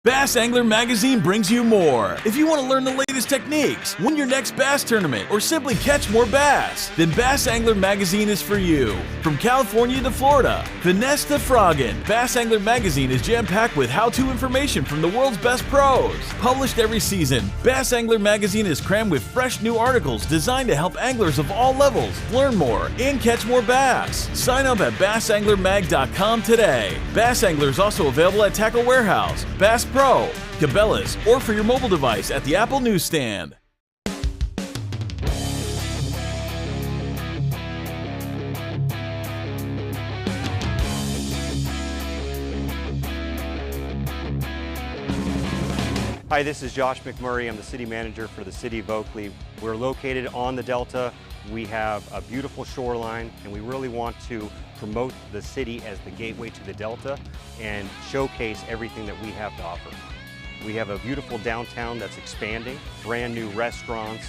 Bass Angler Magazine brings you more. If you want to learn the latest techniques, win your next bass tournament, or simply catch more bass, then Bass Angler Magazine is for you. From California to Florida, finesse to frogging, Bass Angler Magazine is jam-packed with how-to information from the world's best pros. Published every season, Bass Angler Magazine is crammed with fresh new articles designed to help anglers of all levels learn more and catch more bass. Sign up at bassanglermag.com today. Bass Angler is also available at Tackle Warehouse, Bass Pro, Cabela's, or for your mobile device at the Apple newsstand. Hi, this is Josh McMurray. I'm the city manager for the city of Oakley. We're located on the Delta. We have a beautiful shoreline, and we really want to promote the city as the gateway to the Delta and showcase everything that we have to offer. We have a beautiful downtown that's expanding, brand new restaurants.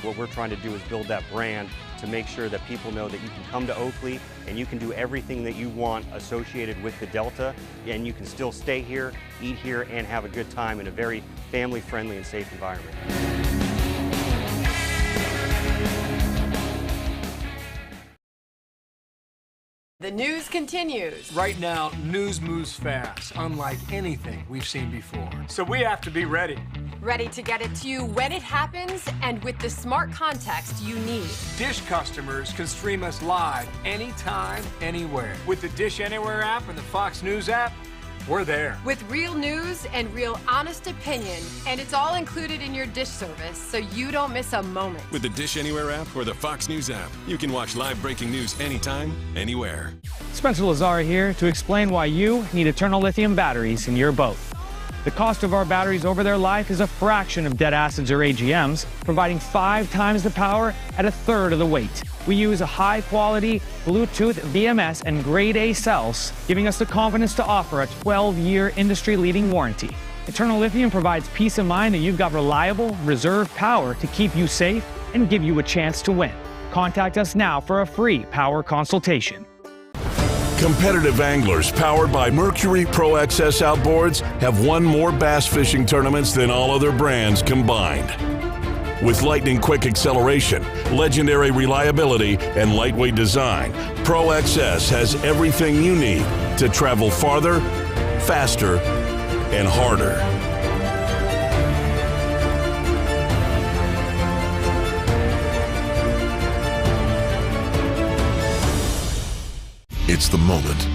What we're trying to do is build that brand to make sure that people know that you can come to Oakley and you can do everything that you want associated with the Delta, and you can still stay here, eat here, and have a good time in a very family-friendly and safe environment. The news continues. Right now, news moves fast, unlike anything we've seen before. So we have to be ready. Ready to get it to you when it happens and with the smart context you need. Dish customers can stream us live anytime, anywhere. With the Dish Anywhere app and the Fox News app, we're there. With real news and real honest opinion, and it's all included in your Dish service, so you don't miss a moment. With the Dish Anywhere app or the Fox News app, you can watch live breaking news anytime, anywhere. Spencer Lazar here to explain why you need Eternal Lithium batteries in your boat. The cost of our batteries over their life is a fraction of dead acids or AGMs, providing 5 times the power at a third of the weight. We use a high-quality Bluetooth VMS and grade A cells, giving us the confidence to offer a 12-year industry-leading warranty. Eternal Lithium provides peace of mind that you've got reliable, reserve power to keep you safe and give you a chance to win. Contact us now for a free power consultation. Competitive anglers powered by Mercury Pro XS outboards have won more bass fishing tournaments than all other brands combined. With lightning-quick acceleration, legendary reliability, and lightweight design, Pro XS has everything you need to travel farther, faster, and harder. It's the moment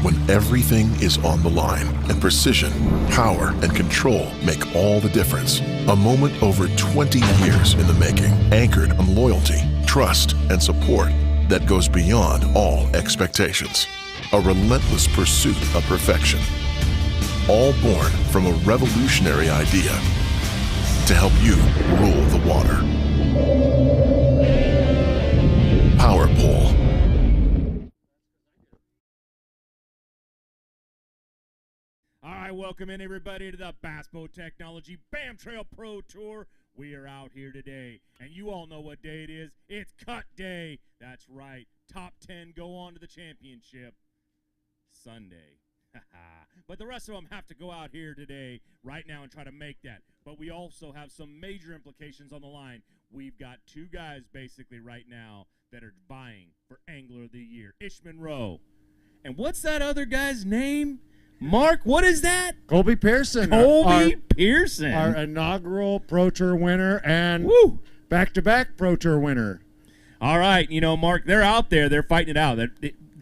when everything is on the line and precision, power, and control make all the difference. A moment over 20 years in the making, anchored on loyalty, trust, and support that goes beyond all expectations. A relentless pursuit of perfection. All born from a revolutionary idea to help you rule the water. Power Pole. All right, welcome in everybody to the Bass Boat Technology Bam Trail Pro Tour. We are out here today, and you all know what day it is. It's cut day. That's right. Top 10 go on to the championship Sunday. But the rest of them have to go out here today, right now, and try to make that. But we also have some major implications on the line. We've got 2 guys basically right now that are vying for Angler of the Year. Ish Monroe. And what's that other guy's name? Mark, what is that? Colby Pearson. Colby Pearson. Our inaugural Pro Tour winner and back-to-back Pro Tour winner. All right, you know, Mark, they're out there. They're fighting it out.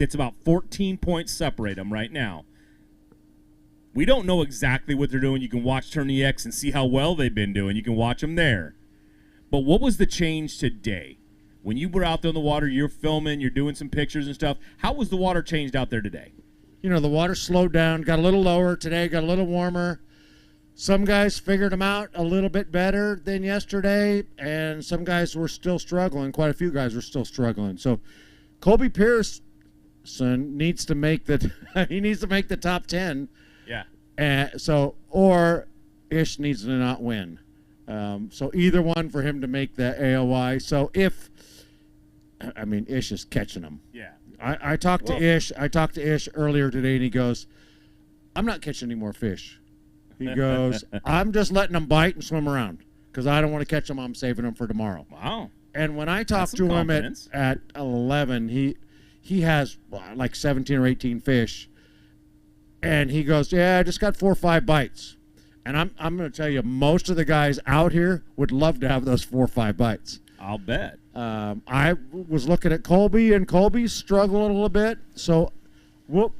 It's about 14 points separate them right now. We don't know exactly what they're doing. You can watch Tourney X and see how well they've been doing. You can watch them there. But what was the change today? When you were out there in the water, you're filming, you're doing some pictures and stuff. How was the water changed out there today? You know, the water slowed down, got a little lower today, got a little warmer. Some guys figured them out a little bit better than yesterday, and some guys were still struggling. Quite a few guys were still struggling. So Colby Pearson needs to make the top 10. Yeah. Or Ish needs to not win. So either one for him to make the AOI. So Ish is catching them. Yeah. I talked to Ish. I talked to Ish earlier today, and he goes, "I'm not catching any more fish." He goes, I'm just letting them bite and swim around because I don't want to catch them. I'm saving them for tomorrow. Wow. And when I talked to him at 11, he has like 17 or 18 fish. And he goes, yeah, I just got 4 or 5 bites. And I'm going to tell you, most of the guys out here would love to have those 4 or 5 bites. I'll bet. I was looking at Colby, and Colby's struggling a little bit. So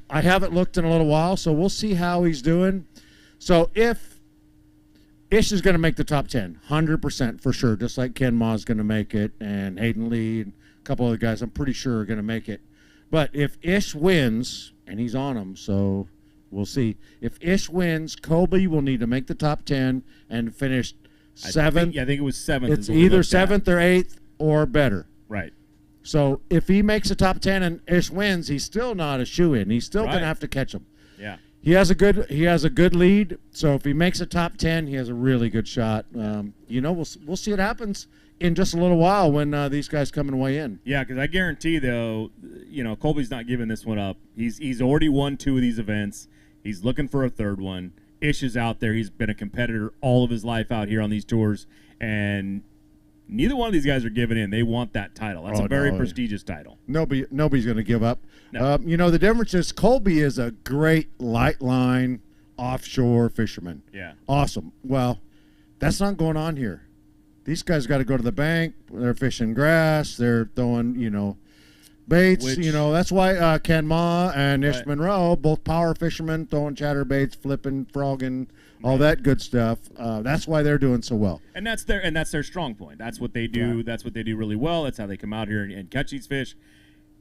I haven't looked in a little while, so we'll see how he's doing. So if Ish is going to make the top 10, 100% for sure, just like Ken Ma's going to make it, and Hayden Lee and a couple other guys I'm pretty sure are going to make it. But if Ish wins, and he's on them, so we'll see. If Ish wins, Colby will need to make the top 10 and finish 7th. I think it was 7th. It's either 7th or 8th or better. Right. So if he makes a top 10 and Ish wins, he's still not a shoo-in. He's still going to have to catch him. Yeah. He has a good lead. So if he makes a top 10, he has a really good shot. We'll see what happens in just a little while when these guys come and weigh in. Yeah, because I guarantee though, Colby's not giving this one up. He's already won 2 of these events. He's looking for a 3rd one. Ish is out there. He's been a competitor all of his life out here on these tours, and neither one of these guys are giving in. They want that title. That's a very prestigious title. Nobody's going to give up. No. The difference is Colby is a great light line offshore fisherman. Yeah. Awesome. Well, that's not going on here. These guys got to go to the bank. They're fishing grass. They're throwing, baits. That's why Ken Ma and Ish Monroe, both power fishermen, throwing chatterbaits, flipping, frogging, all that good stuff. That's why they're doing so well. And that's their strong point. That's what they do. Yeah. That's what they do really well. That's how they come out here and catch these fish.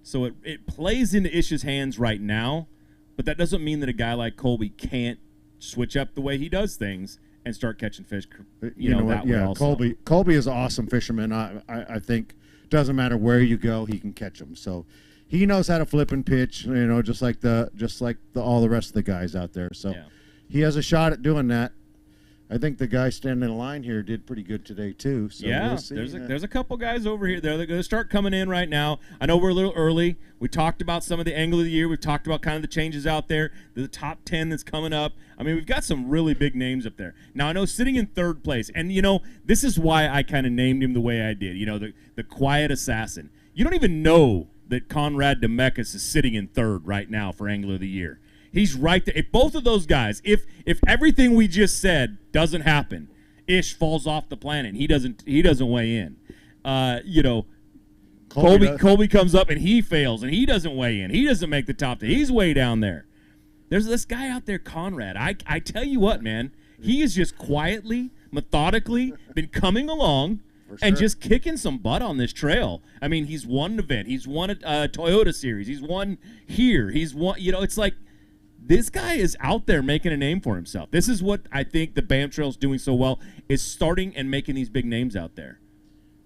So it plays into Ish's hands right now, but that doesn't mean that a guy like Colby can't switch up the way he does things and start catching fish. Way also. Colby is an awesome fisherman. I think doesn't matter where you go, he can catch them. So he knows how to flip and pitch. Just like all the rest of the guys out there. So. Yeah. He has a shot at doing that. I think the guy standing in line here did pretty good today too. So yeah, we'll there's a couple guys over here. They're going to start coming in right now. I know we're a little early. We talked about some of the angle of the year. We've talked about kind of the changes out there. The top 10 that's coming up. I mean, we've got some really big names up there. Now I know sitting in 3rd place, and this is why I kind of named him the way I did. The quiet assassin. You don't even know that Conrad Demekas is sitting in 3rd right now for Angler of the Year. He's right there. If both of those guys, if everything we just said doesn't happen, Ish falls off the planet. He doesn't weigh in. Colby comes up and he fails and he doesn't weigh in. He doesn't make the top 10. He's way down there. There's this guy out there, Conrad. I tell you what, man, he is just quietly, methodically been coming along. Sure. And just kicking some butt on this trail. I mean, he's won an event. He's won a Toyota Series. He's won here. He's won. It's like. This guy is out there making a name for himself. This is what I think the BAM Trail is doing so well, is starting and making these big names out there.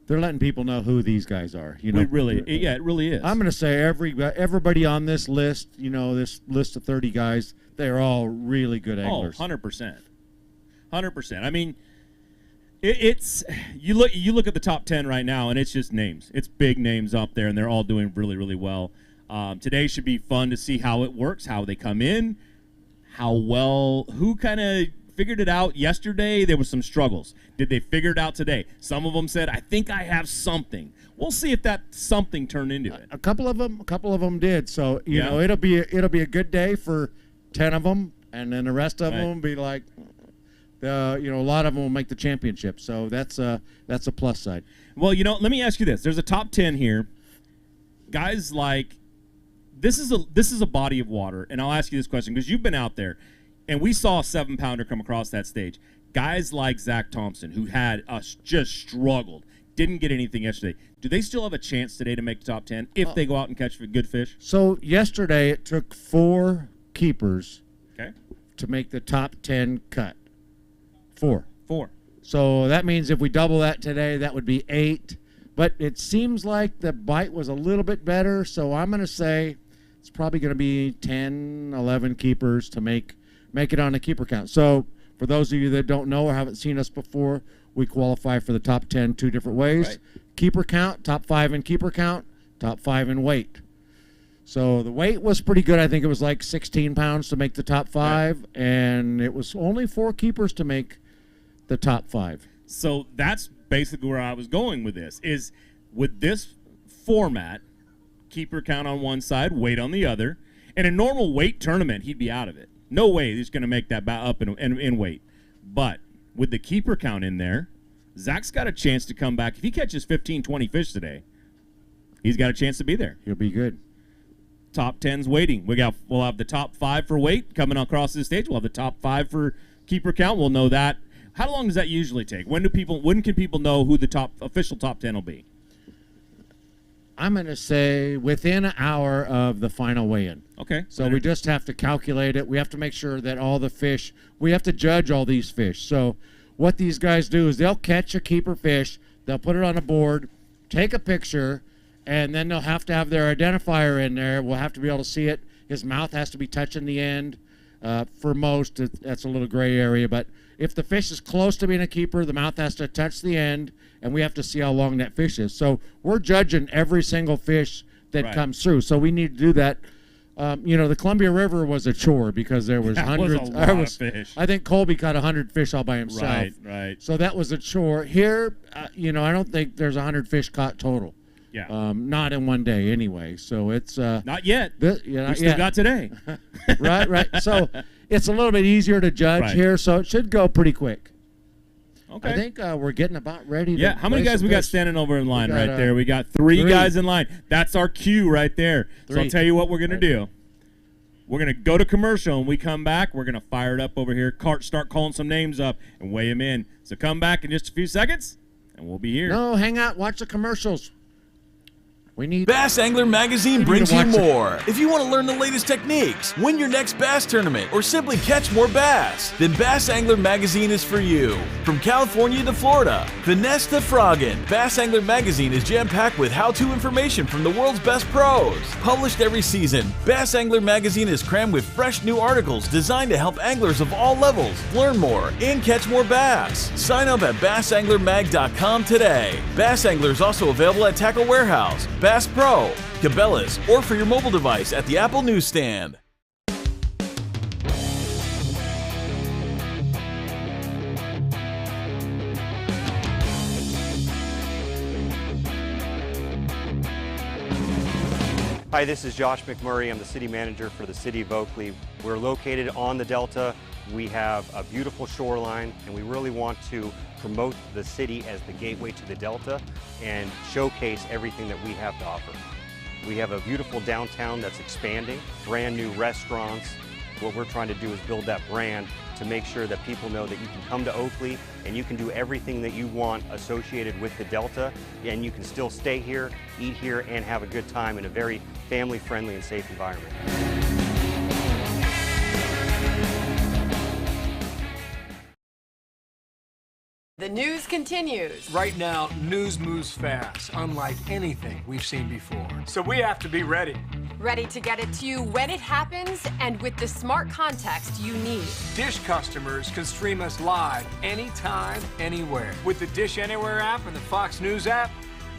They're letting people know who these guys are. It really is. I'm going to say everybody on this list, this list of 30 guys, they're all really good anglers. 100%. 100%. I mean, it's you look at the top 10 right now, and it's just names. It's big names up there, and they're all doing really, really well. Today should be fun to see how it works, how they come in, who kind of figured it out yesterday. There was some struggles. Did they figure it out today? Some of them said, I think I have something. We'll see if that something turned into it. A couple of them did. So, it'll be a good day for 10 of them, and then the rest of them will be like, a lot of them will make the championship. So that's a plus side. Well, let me ask you this. There's a top 10 here. Guys like, this is a body of water, and I'll ask you this question because you've been out there, and we saw a 7-pounder come across that stage. Guys like Zach Thompson, who had just struggled, didn't get anything yesterday. Do they still have a chance today to make the top 10 if they go out and catch good fish? So yesterday it took 4 keepers to make the top 10 cut. 4. So that means if we double that today, that would be 8. But it seems like the bite was a little bit better, so I'm going to say it's probably going to be 10, 11 keepers to make it on a keeper count. So for those of you that don't know or haven't seen us before, we qualify for the top 10 2 different ways. Right. Keeper count, top 5 in keeper count, top 5 in weight. So the weight was pretty good. I think it was like 16 pounds to make the top 5, and it was only 4 keepers to make the top 5. So that's basically where I was going with this, is with this format, keeper count on one side, weight on the other. In a normal weight tournament, he'd be out of it. No way he's going to make that up in weight. But with the keeper count in there, Zach's got a chance to come back. If he catches 15, 20 fish today, he's got a chance to be there. He'll be good. Top 10's waiting. We'll have the top 5 for weight coming across the stage. We'll have the top 5 for keeper count. We'll know that. How long does that usually take? When can people know who the official top 10 will be? I'm going to say within an hour of the final weigh-in. Okay. So we just have to calculate it. We have to make sure that all the fish, we have to judge all these fish. So what these guys do is they'll catch a keeper fish, they'll put it on a board, take a picture, and then they'll have to have their identifier in there. We'll have to be able to see it. His mouth has to be touching the end. For most, that's a little gray area, but if the fish is close to being a keeper, the mouth has to touch the end, and we have to see how long that fish is. So we're judging every single fish that comes through. So we need to do that. The Columbia River was a chore because there was hundreds. Was a lot of fish. I think Colby caught 100 fish all by himself. Right. So that was a chore. Here, I don't think there's 100 fish caught total. Yeah. Not in one day anyway. So it's not yet. We still got today. right. So it's a little bit easier to judge here. So it should go pretty quick. Okay. I think we're getting about ready. Yeah. How many guys we got standing over in line right there? We got three guys in line. That's our cue right there. So I'll tell you what we're gonna do. We're going to go to commercial, and we come back. We're going to fire it up over here, start calling some names up, and weigh them in. So come back in just a few seconds, and we'll be here. No, hang out. Watch the commercials. We need Bass Angler Magazine brings you more. If you want to learn the latest techniques, win your next bass tournament, or simply catch more bass, then Bass Angler Magazine is for you. From California to Florida, finesse to frogging, Bass Angler Magazine is jam-packed with how-to information from the world's best pros. Published every season, Bass Angler Magazine is crammed with fresh new articles designed to help anglers of all levels learn more and catch more bass. Sign up at bassanglermag.com today. Bass Angler is also available at Tackle Warehouse, Bass Pro, Cabela's, or for your mobile device at the Apple newsstand. Hi, this is Josh McMurray. I'm the city manager for the city of Oakley. We're located on the Delta. We have a beautiful shoreline, and we really want to promote the city as the gateway to the Delta and showcase everything that we have to offer. We have a beautiful downtown that's expanding, brand new restaurants. What we're trying to do is build that brand to make sure that people know that you can come to Oakley and you can do everything that you want associated with the Delta, and you can still stay here, eat here, and have a good time in a very family-friendly and safe environment. The news continues. Right now, news moves fast, unlike anything we've seen before. So we have to be ready. Ready to get it to you when it happens and with the smart context you need. Dish customers can stream us live anytime, anywhere. With the Dish Anywhere app and the Fox News app,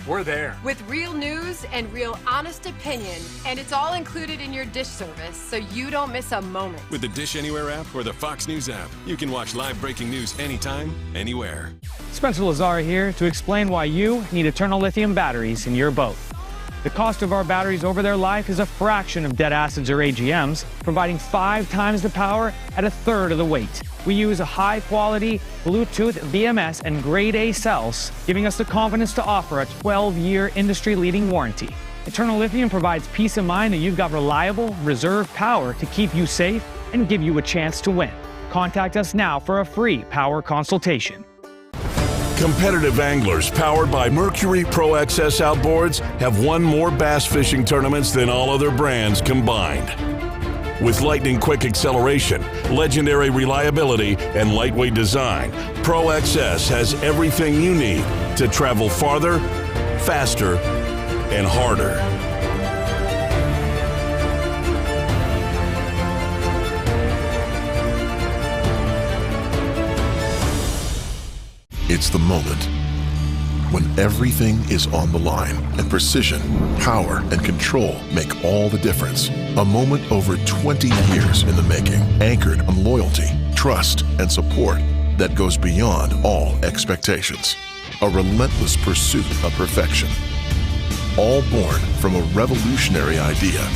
we're there. With real news and real honest opinion, and it's all included in your Dish service, so you don't miss a moment. With the Dish Anywhere app or the Fox News app, you can watch live breaking news anytime, anywhere. Spencer Lazar here to explain why you need eternal lithium batteries in your boat. The cost of our batteries over their life is a fraction of dead acids or AGMs, providing 5 times the power at 1/3 of the weight. We use a high-quality Bluetooth BMS and grade A cells, giving us the confidence to offer a 12-year industry-leading warranty. Eternal Lithium provides peace of mind that you've got reliable, reserve power to keep you safe and give you a chance to win. Contact us now for a free power consultation. Competitive anglers powered by Mercury Pro XS outboards have won more bass fishing tournaments than all other brands combined. With lightning-quick acceleration, legendary reliability, and lightweight design, Pro XS has everything you need to travel farther, faster, and harder. It's the moment when everything is on the line and precision, power, and control make all the difference. A moment over 20 years in the making, anchored on loyalty, trust, and support that goes beyond all expectations. A relentless pursuit of perfection. All born from a revolutionary idea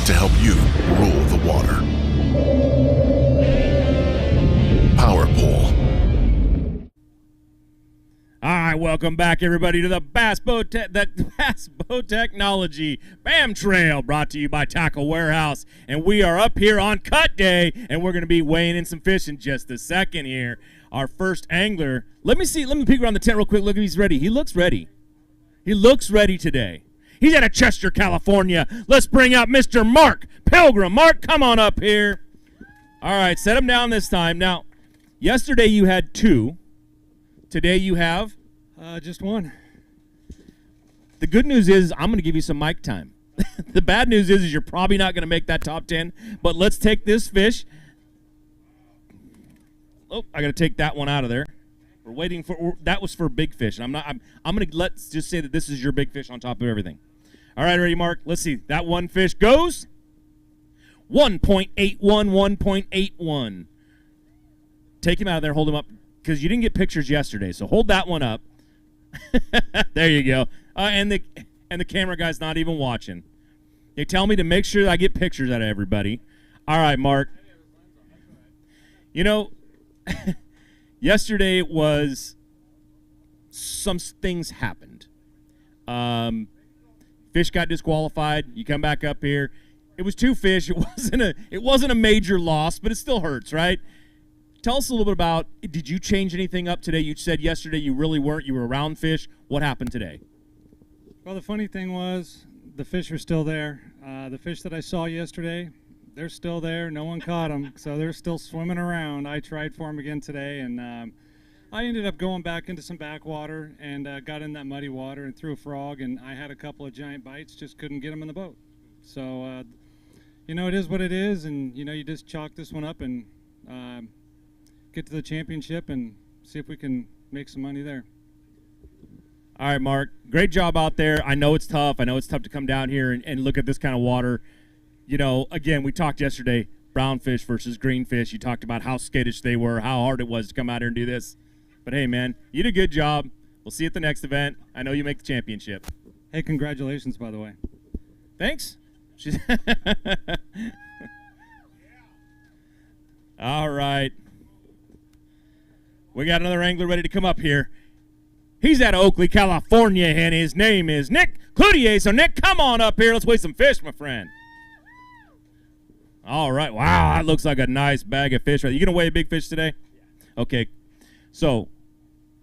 to help you rule the water. Power Pole. All right, welcome back, everybody, to the Bass Boat Technology BAM Trail, brought to you by Tackle Warehouse. And we are up here on cut day, and we're going to be weighing in some fish in just a second here. Our first angler. Let me peek around the tent real quick. Look if he's ready. He looks ready. He looks ready today. He's out of Chester, California. Let's bring out Mr. Mark Pilgrim. Mark, come on up here. All right, set him down this time. Now, yesterday you had 2. Today you have? Just 1. The good news is I'm going to give you some mic time. The bad news is you're probably not going to make that top 10, but let's take this fish. Oh, I got to take that one out of there. We're waiting for, that was for big fish. And I'm going to, let's just say that this is your big fish on top of everything. All right, ready, Mark? Let's see. That one fish goes 1.81, 1.81. Take him out of there, hold him up, because you didn't get pictures yesterday. So hold that one up. There you go. And the camera guy's not even watching. They tell me to make sure that I get pictures out of everybody. All right, Mark. You know, yesterday was some things happened. Fish got disqualified. You come back up here. It was 2 fish. It wasn't a major loss, but it still hurts, right? Tell us a little bit about, did you change anything up today? You said yesterday you really weren't. You were around fish. What happened today? Well, the funny thing was the fish were still there. The fish that I saw yesterday, they're still there. No one caught them, so they're still swimming around. I tried for them again today, and I ended up going back into some backwater and got in that muddy water and threw a frog, and I had a couple of giant bites, just couldn't get them in the boat. So, you know, it is what it is, and, you know, you just chalk this one up and get to the championship and see if we can make some money there. All right, Mark. Great job out there. I know it's tough. I know it's tough to come down here and look at this kind of water. You know, again, we talked yesterday, brown fish versus green fish. You talked about how skittish they were, how hard it was to come out here and do this. But, hey, man, you did a good job. We'll see you at the next event. I know you make the championship. Hey, congratulations, by the way. Thanks. All right. We got another angler ready to come up here. He's out of Oakley, California, and his name is Nick Cloutier. So, Nick, come on up here. Let's weigh some fish, my friend. All right. Wow, that looks like a nice bag of fish. You going to weigh a big fish today? Okay. So,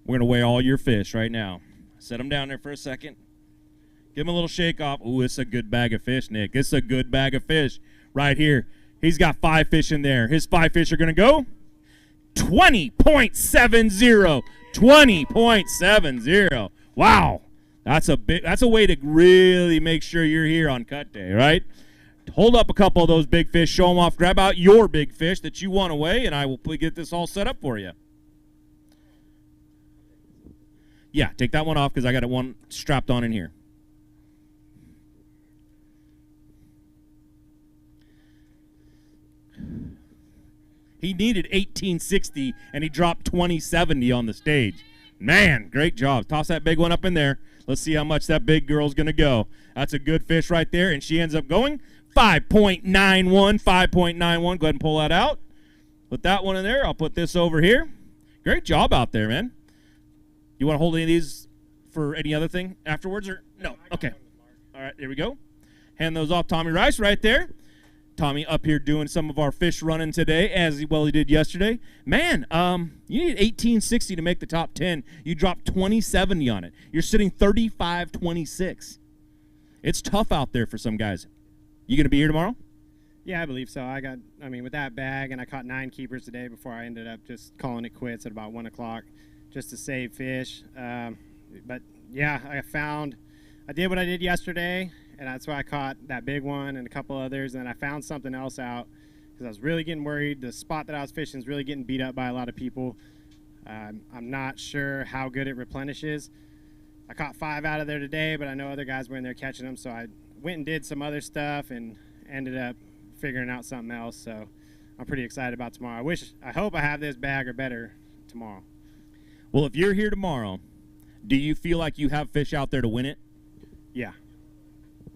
we're going to weigh all your fish right now. Set them down there for a second. Give him a little shake off. Ooh, it's a good bag of fish, Nick. It's a good bag of fish right here. He's got 5 fish in there. His 5 fish are going to go 20.70. 20.70. Wow. That's a way to really make sure you're here on cut day, right? Hold up a couple of those big fish, show them off, grab out your big fish that you want to weigh, and I will get this all set up for you. Yeah, take that one off because I got one strapped on in here. He needed 1860, and he dropped 2070 on the stage. Man, great job. Toss that big one up in there. Let's see how much that big girl's going to go. That's a good fish right there, and she ends up going 5.91, 5.91. Go ahead and pull that out. Put that one in there. I'll put this over here. Great job out there, man. You want to hold any of these for any other thing afterwards? Or no? Okay. All right, here we go. Hand those off. Tommy Rice right there. Tommy up here doing some of our fish running today as well he did yesterday. Man, you need 1860 to make the top 10. You dropped 2070 on it. You're sitting 35.26. It's tough out there for some guys. You going to be here tomorrow? Yeah, I believe so. With that bag, and I caught 9 keepers today before I ended up just calling it quits at about 1 o'clock just to save fish. But, yeah, I did what I did yesterday, and that's why I caught that big one and a couple others, and then I found something else out because I was really getting worried. The spot that I was fishing is really getting beat up by a lot of people. I'm not sure how good it replenishes, I caught 5 out of there today, but I know other guys were in there catching them, so I went and did some other stuff and ended up figuring out something else. So I'm pretty excited about tomorrow. I hope I have this bag or better tomorrow. Well, if you're here tomorrow, do you feel like you have fish out there to win it? Yeah.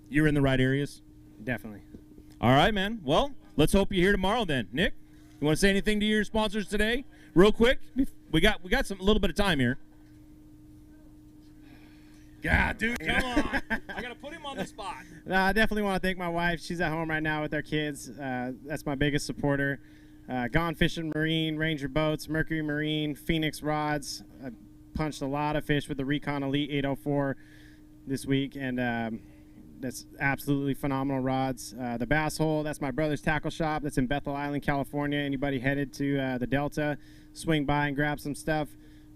You're in the right areas? Definitely. All right, man. Well, let's hope you're here tomorrow then. Nick, you want to say anything to your sponsors today? Real quick. We got a little bit of time here. God, dude, come on. I got to put him on the spot. No, I definitely want to thank my wife. She's at home right now with our kids. That's my biggest supporter. Gone Fishing Marine, Ranger Boats, Mercury Marine, Phoenix Rods. I punched a lot of fish with the Recon Elite 804 this week, and that's absolutely phenomenal rods. The Bass Hole, that's my brother's tackle shop. That's in Bethel Island, California. Anybody headed to the Delta, swing by and grab some stuff.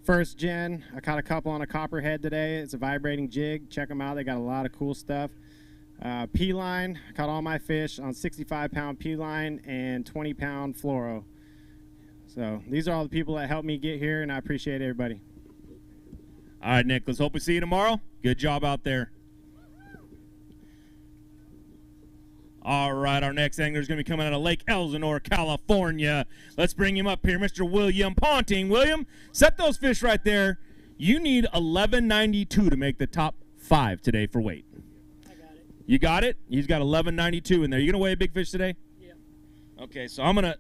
First Gen, I caught a couple on a copperhead today. It's a vibrating jig. Check them out. They got a lot of cool stuff. P-line, I caught all my fish on 65-pound P-line and 20-pound fluoro. So these are all the people that helped me get here, and I appreciate everybody. All right, Nick, let's hope we see you tomorrow. Good job out there. All right, our next angler is going to be coming out of Lake Elsinore, California. Let's bring him up here, Mr. William Ponting. William, set those fish right there. You need 1192 to make the top 5 today for weight. I got it. You got it? He's got 1192 in there. You going to weigh a big fish today? Yeah. Okay, so I'm going to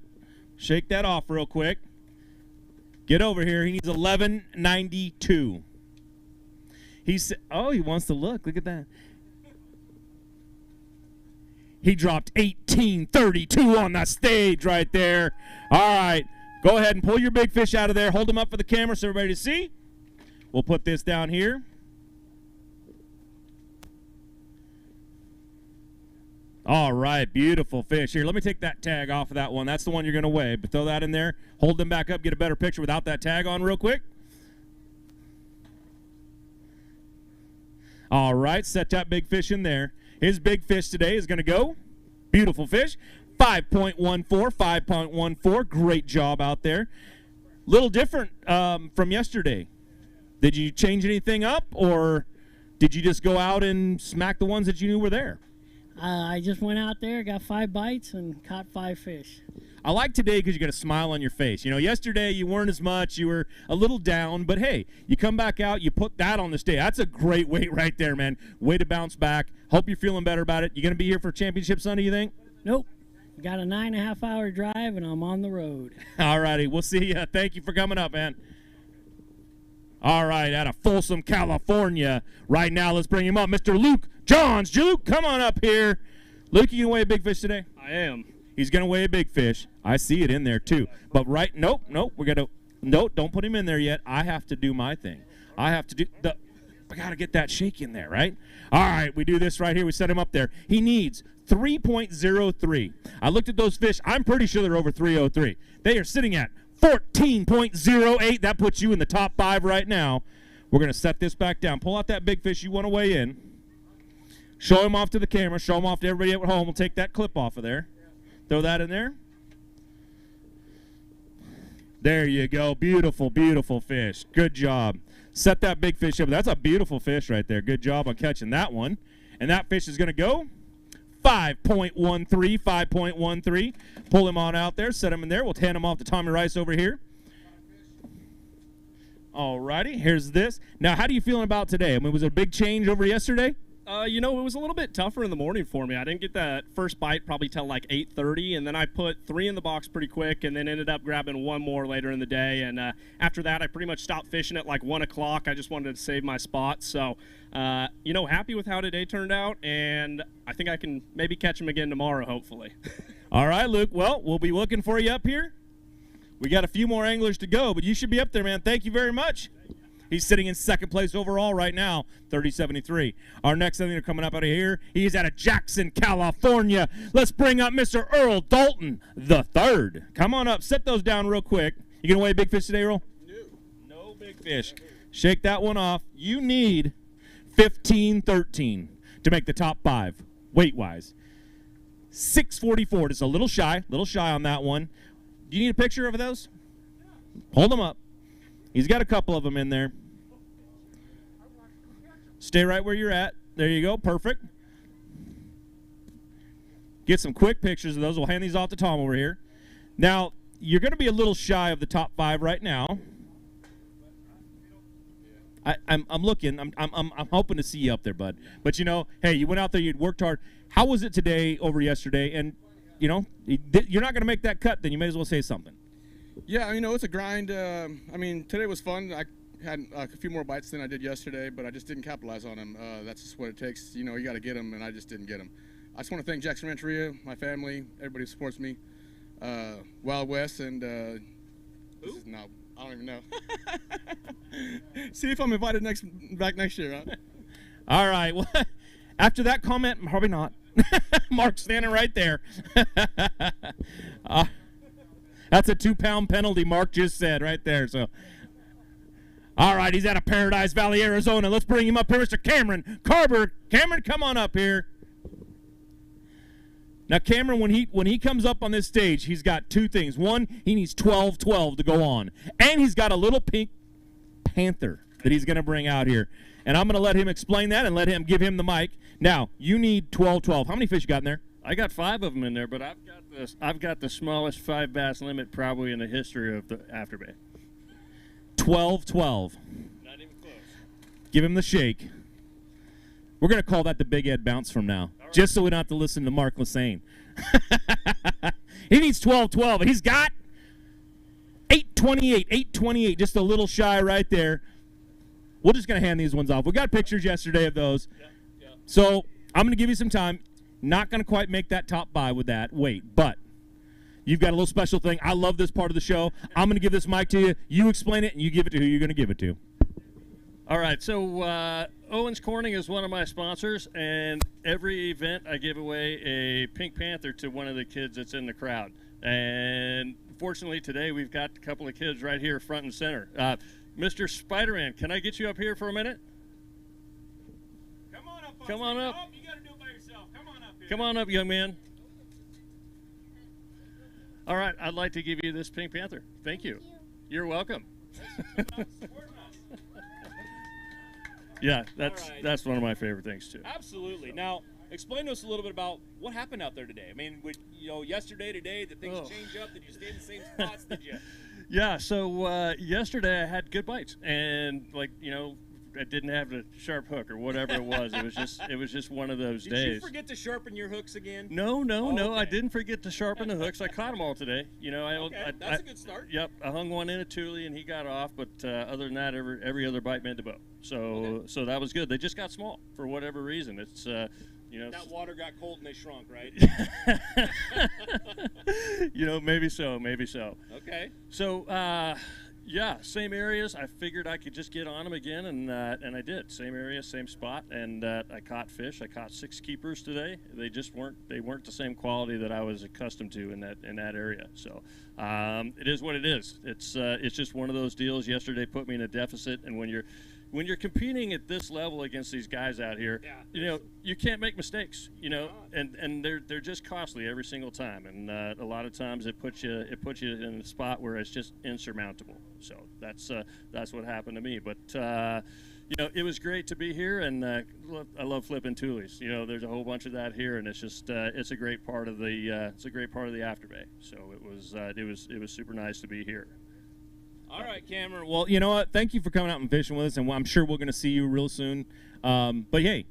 shake that off real quick. Get over here. He needs 1192. He wants to look. Look at that. He dropped 1832 on the stage right there. All right, go ahead and pull your big fish out of there. Hold them up for the camera so everybody to see. We'll put this down here. All right, beautiful fish. Here, let me take that tag off of that one. That's the one you're going to weigh, but throw that in there. Hold them back up, get a better picture without that tag on real quick. All right, set that big fish in there. His big fish today is going to go. Beautiful fish. 5.14, 5.14. Great job out there. Little different from yesterday. Did you change anything up, or did you just go out and smack the ones that you knew were there? I just went out there, got 5 bites, and caught 5 fish. I like today because you got a smile on your face. You know, yesterday you weren't as much. You were a little down. But, hey, you come back out, you put that on the stage. That's a great weight right there, man. Way to bounce back. Hope you're feeling better about it. You going to be here for Championship Sunday, you think? Nope. Got a 9.5-hour drive, and I'm on the road. All righty. We'll see you. Thank you for coming up, man. All right, out of Folsom, California. Right now, let's bring him up. Mr. Luke Johns. Luke, come on up here. Luke, you going to weigh a big fish today? I am. He's going to weigh a big fish. I see it in there, too. But nope, we're going to, nope, don't put him in there yet. I have to do my thing. I have to do I got to get that shake in there, right? All right, we do this right here. We set him up there. He needs 3.03. I looked at those fish. I'm pretty sure they're over 303. They are sitting at 14.08. That puts you in the top 5 right now. We're going to set this back down. Pull out that big fish you want to weigh in. Show him off to the camera. Show him off to everybody at home. We'll take that clip off of there. Throw that in there. There you go. Beautiful, beautiful fish. Good job. Set that big fish up. That's a beautiful fish right there. Good job on catching that one. And that fish is going to go 5.13, 5.13. Pull him on out there. Set him in there. We'll hand him off to Tommy Rice over here. All righty. Here's this. Now, how do you feeling about today? I mean, was it a big change over yesterday? You know, it was a little bit tougher in the morning for me. I didn't get that first bite probably till like 8:30, and then I put 3 in the box pretty quick, and then ended up grabbing 1 more later in the day. And after that, I pretty much stopped fishing at like 1 o'clock. I just wanted to save my spot. So, you know, happy with how today turned out, and I think I can maybe catch him again tomorrow, hopefully. All right, Luke. Well, we'll be looking for you up here. We got a few more anglers to go, but you should be up there, man. Thank you very much. He's sitting in second place overall right now, 30.73. Our next angler coming up out of here, he's out of Jackson, California. Let's bring up Mr. Earl Dalton the third. Come on up. Set those down real quick. You going to weigh a big fish today, Earl? No big fish. Shake that one off. You need 15.13 to make the top 5, weight-wise. 6.44, just a little shy on that one. Do you need a picture of those? Hold them up. He's got a couple of them in there. Stay right where you're at. There you go. Perfect. Get some quick pictures of those. We'll hand these off to Tom over here. Now, you're going to be a little shy of the top 5 right now. I'm looking. I'm hoping to see you up there, bud. But, you know, hey, you went out there. You'd worked hard. How was it today over yesterday? And, you know, you're not going to make that cut, then you may as well say something. Yeah, you know, it's a grind. I mean, today was fun. I had a few more bites than I did yesterday, but I just didn't capitalize on them. That's just what it takes. You know, you got to get them, and I just didn't get them. I just want to thank Jackson Rancheria, my family, everybody who supports me, Wild West, and this is now, I don't even know. See if I'm invited back next year, huh? All right. Well, after that comment, probably not. Mark's standing right there. That's a 2-pound penalty Mark just said right there. So, all right, he's out of Paradise Valley, Arizona. Let's bring him up here, Mr. Cameron Carver. Cameron, come on up here. Now, Cameron, when he comes up on this stage, he's got 2 things. One, he needs 12-12 to go on. And he's got a little pink panther that he's going to bring out here. And I'm going to let him explain that and let him give him the mic. Now, you need 12-12. How many fish you got in there? I got 5 of them in there, but I've got the smallest 5 bass limit probably in the history of the Afterbay. 12-12. Not even close. Give him the shake. We're going to call that the Big Ed bounce from now, just so we don't have to listen to Mark Lassane. He needs 12-12, and he's got 828, just a little shy right there. We're just going to hand these ones off. We got pictures yesterday of those. Yeah. So I'm going to give you some time. Not going to quite make that top 5 with that weight, but you've got a little special thing. I love this part of the show. I'm going to give this mic to you. You explain it, and you give it to who you're going to give it to. All right, so Owens Corning is one of my sponsors, and every event I give away a pink panther to one of the kids that's in the crowd. And fortunately today we've got a couple of kids right here front and center. Mr. Spider-Man, can I get you up here for a minute? Come on up. Come on up. Oh, you got to do it by yourself. Come on up here. Come on up, young man. All right, I'd like to give you this pink panther. Thank you. You're welcome. Yeah, that's one of my favorite things too. Absolutely. Now, explain to us a little bit about what happened out there today. I mean, yesterday, today, did things change up? Did you stay in the same spots? Did you? Yeah. So yesterday I had good bites, and I didn't have a sharp hook or whatever it was. It was just one of those days. Did you forget to sharpen your hooks again? No. I didn't forget to sharpen the hooks. I caught them all today. That's a good start. Yep, I hung one in a Thule and he got off. But other than that, every other bite made the boat. So that was good. They just got small for whatever reason. It's that water got cold and they shrunk, right? Maybe so. Okay. So. Yeah, same areas. I figured I could just get on them again, and I did. Same area, same spot, and I caught fish. I caught 6 keepers today. They just weren't the same quality that I was accustomed to in that area. So it is what it is. It's just one of those deals. Yesterday put me in a deficit, and when you're competing at this level against these guys out here, you can't make mistakes. And they're just costly every single time, and a lot of times it puts you in a spot where it's just insurmountable. So that's what happened to me. But it was great to be here, and I love flipping toolies. There's a whole bunch of that here, and it's just it's a great part of the Afterbay. So it was super nice to be here. All right, Cameron. Well, you know what? Thank you for coming out and fishing with us, and I'm sure we're going to see you real soon. But hey,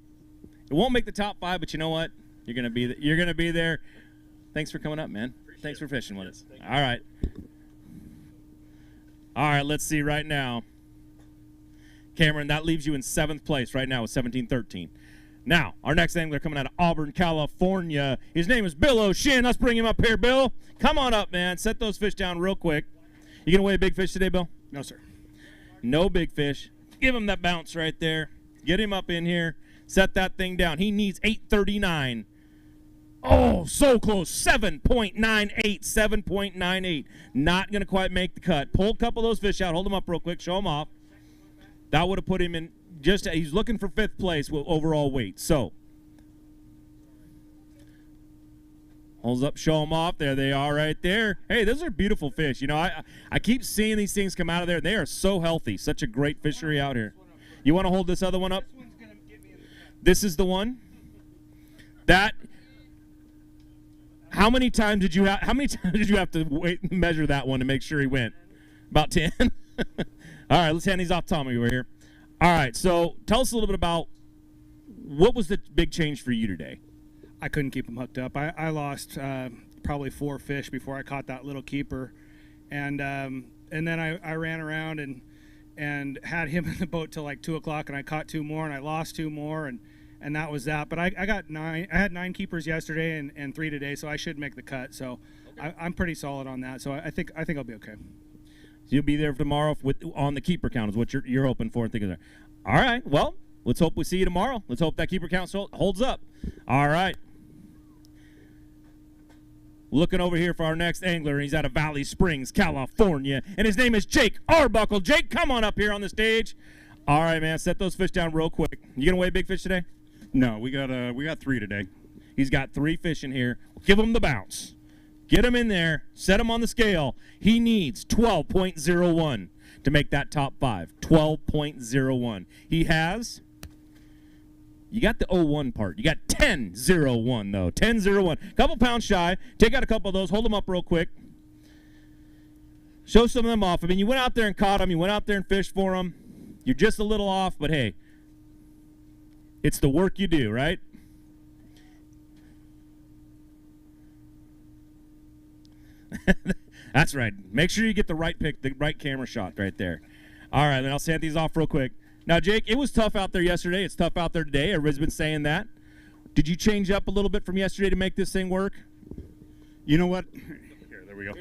it won't make the top 5, but you know what? You're going to be there. Thanks for coming up, man. Thanks for fishing with us. All right. All right, let's see right now. Cameron, that leaves you in 7th place right now with 17-13. Now, our next angler coming out of Auburn, California. His name is Bill O'Shin. Let's bring him up here, Bill. Come on up, man. Set those fish down real quick. You going to weigh a big fish today, Bill? No, sir. No big fish. Give him that bounce right there. Get him up in here. Set that thing down. He needs 839. Oh, so close. 7.98. 7.98. Not going to quite make the cut. Pull a couple of those fish out. Hold them up real quick. Show them off. That would have put him in he's looking for 5th place with overall weight. So, holds up, show them off. There they are right there. Hey, those are beautiful fish. I keep seeing these things come out of there. They are so healthy. Such a great fishery out here. You want to hold this other one up? This is the one. That. How many times did you have to wait measure that one to make sure he went? About 10. All right, let's hand these off Tommy over here. All right, so tell us a little bit about what was the big change for you today? I couldn't keep him hooked up. I lost probably 4 fish before I caught that little keeper, and then I ran around and had him in the boat till like 2 o'clock, and I caught 2 more, and I lost 2 more, and that was that. But I got 9. I had 9 keepers yesterday and 3 today, so I should make the cut. So okay. I'm pretty solid on that. So I think I'll be okay. So you'll be there tomorrow on the keeper count is what you're hoping for and thinking there. All right. Well, let's hope we see you tomorrow. Let's hope that keeper count holds up. All right. Looking over here for our next angler, and he's out of Valley Springs, California, and his name is Jake Arbuckle. Jake, come on up here on the stage. All right, man, set those fish down real quick. You gonna weigh big fish today? No, we got 3 today. He's got 3 fish in here. Give him the bounce. Get him in there. Set him on the scale. He needs 12.01 to make that top 5. 12.01. He has. You got the 01 part. You got 10.01 though. 10.01. Couple pounds shy. Take out a couple of those. Hold them up real quick. Show some of them off. I mean, you went out there and caught them. You went out there and fished for them. You're just a little off, but hey, it's the work you do, right? That's right. Make sure you get the right pick, the right camera shot right there. All right, then I'll sand these off real quick. Now, Jake, it was tough out there yesterday. It's tough out there today. Everybody's been saying that. Did you change up a little bit from yesterday to make this thing work? You know what? Here, there we go.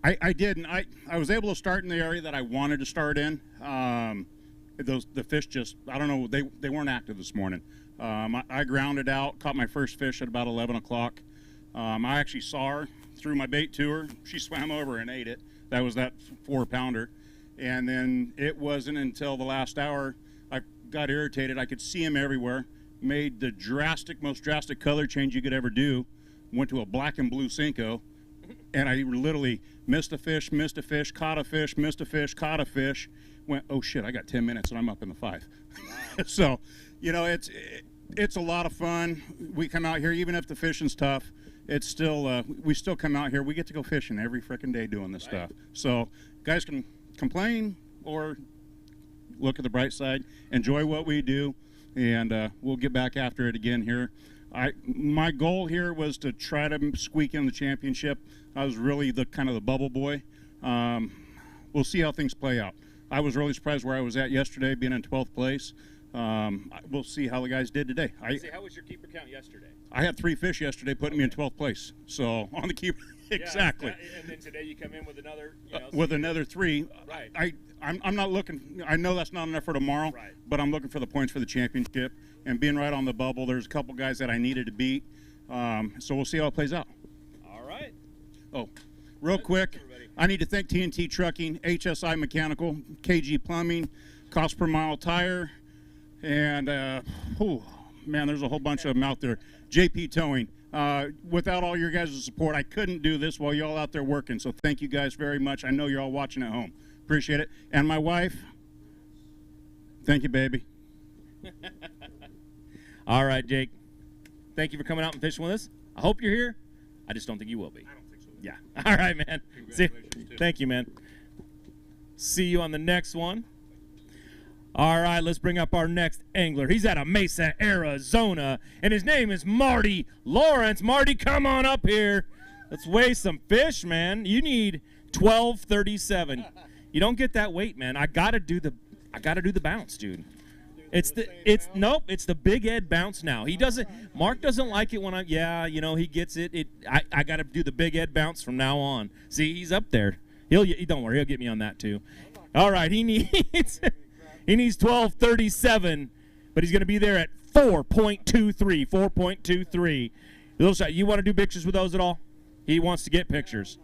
I did, and I was able to start in the area that I wanted to start in. The fish just, I don't know, they weren't active this morning. I grounded out, caught my first fish at about 11 o'clock. I actually saw her, threw my bait to her. She swam over and ate it. That was that 4-pounder. And then it wasn't until the last hour I got irritated. I could see him everywhere. Made the most drastic color change you could ever do. Went to a black and blue Cinco. And I literally missed a fish, caught a fish, missed a fish, caught a fish. Went, oh shit, I got 10 minutes and I'm up in the 5. Wow. So, you know, it's a lot of fun. We come out here, even if the fishing's tough, it's still, we still come out here. We get to go fishing every frickin' day doing this stuff. So guys can complain or look at the bright side, enjoy what we do, and we'll get back after it again here. My goal here was to try to squeak in the championship. I was really the kind of the bubble boy. We'll see how things play out. I was really surprised where I was at yesterday, being in 12th place. We'll see how the guys did today. How was your keeper count yesterday? I had 3 fish yesterday, putting me in 12th place. So on the keeper, exactly. And then today you come in with another, with another 3. Right. I'm not looking. I know that's not enough for tomorrow, right, but I'm looking for the points for the championship. And being right on the bubble, there's a couple guys that I needed to beat. So we'll see how it plays out. All right. Oh, real quick, I need to thank TNT Trucking, HSI Mechanical, KG Plumbing, Cost Per Mile Tire, and man, there's a whole bunch of them out there. JP Towing. Without all your guys' support, I couldn't do this while y'all out there working. So thank you guys very much. I know you're all watching at home. Appreciate it. And my wife, thank you, baby. All right, Jake. Thank you for coming out and fishing with us. I hope you're here. I just don't think you will be. I don't think so. Yeah. All right, man. Thank you, man. See you on the next one. All right, let's bring up our next angler. He's out of Mesa, Arizona, and his name is Marty Lawrence. Marty, come on up here. Let's weigh some fish, man. You need 1237. You don't get that weight, man. I gotta do the bounce, dude. It's the Big Ed bounce now. Mark doesn't like it when he gets it. I got to do the Big Ed bounce from now on. See, he's up there. Don't worry, he'll get me on that too. All right, he needs 1237, but he's going to be there at 4.23. 4.23. You want to do pictures with those at all? He wants to get pictures.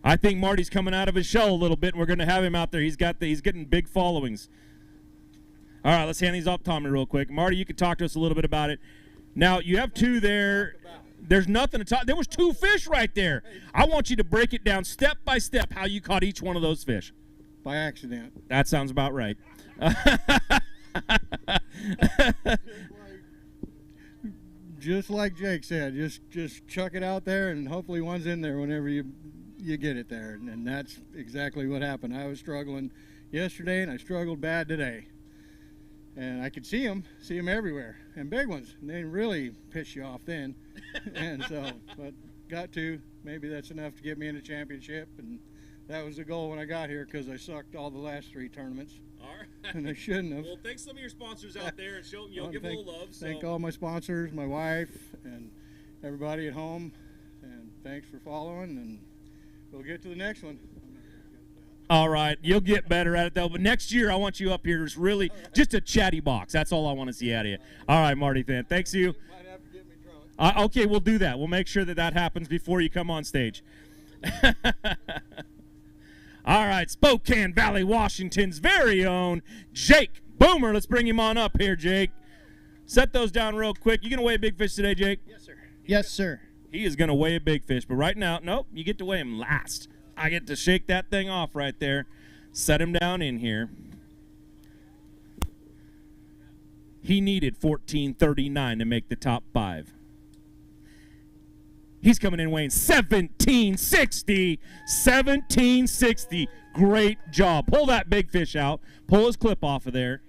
I think Marty's coming out of his shell a little bit, and we're going to have him out there. He's getting big followings. All right, let's hand these off to Tommy real quick. Marty, you can talk to us a little bit about it. Now, you have 2 there There's nothing to talk. There was 2 fish right there. I want you to break it down step by step how you caught each one of those fish. By accident. That sounds about right. Just like Jake said, just chuck it out there, and hopefully one's in there whenever you get it there. And that's exactly what happened. I was struggling yesterday, and I struggled bad today. And I could see them everywhere, and big ones. And they really piss you off then. And so, but got to. Maybe that's enough to get me in a championship. And that was the goal when I got here, because I sucked all the last 3 tournaments. All right. And I shouldn't have. Well, thanks some of your sponsors out there, and show give them a little love. Thank all my sponsors, my wife, and everybody at home. And thanks for following, and we'll get to the next one. All right, you'll get better at it, though. But next year, I want you up here as really just a chatty box. That's all I want to see out of you. All right, Marty Fan. Thanks, you. Might have to get me drunk. Okay, we'll do that. We'll make sure that happens before you come on stage. All right, Spokane Valley, Washington's very own Jake Boomer. Let's bring him on up here, Jake. Set those down real quick. You going to weigh a big fish today, Jake? Yes, sir. Yes, sir. He is going to weigh a big fish, but right now, nope, you get to weigh him last. I get to shake that thing off right there, set him down in here. He needed 1439 to make the top 5. He's coming in weighing 1760. 1760. Great job. Pull that big fish out. Pull his clip off of there.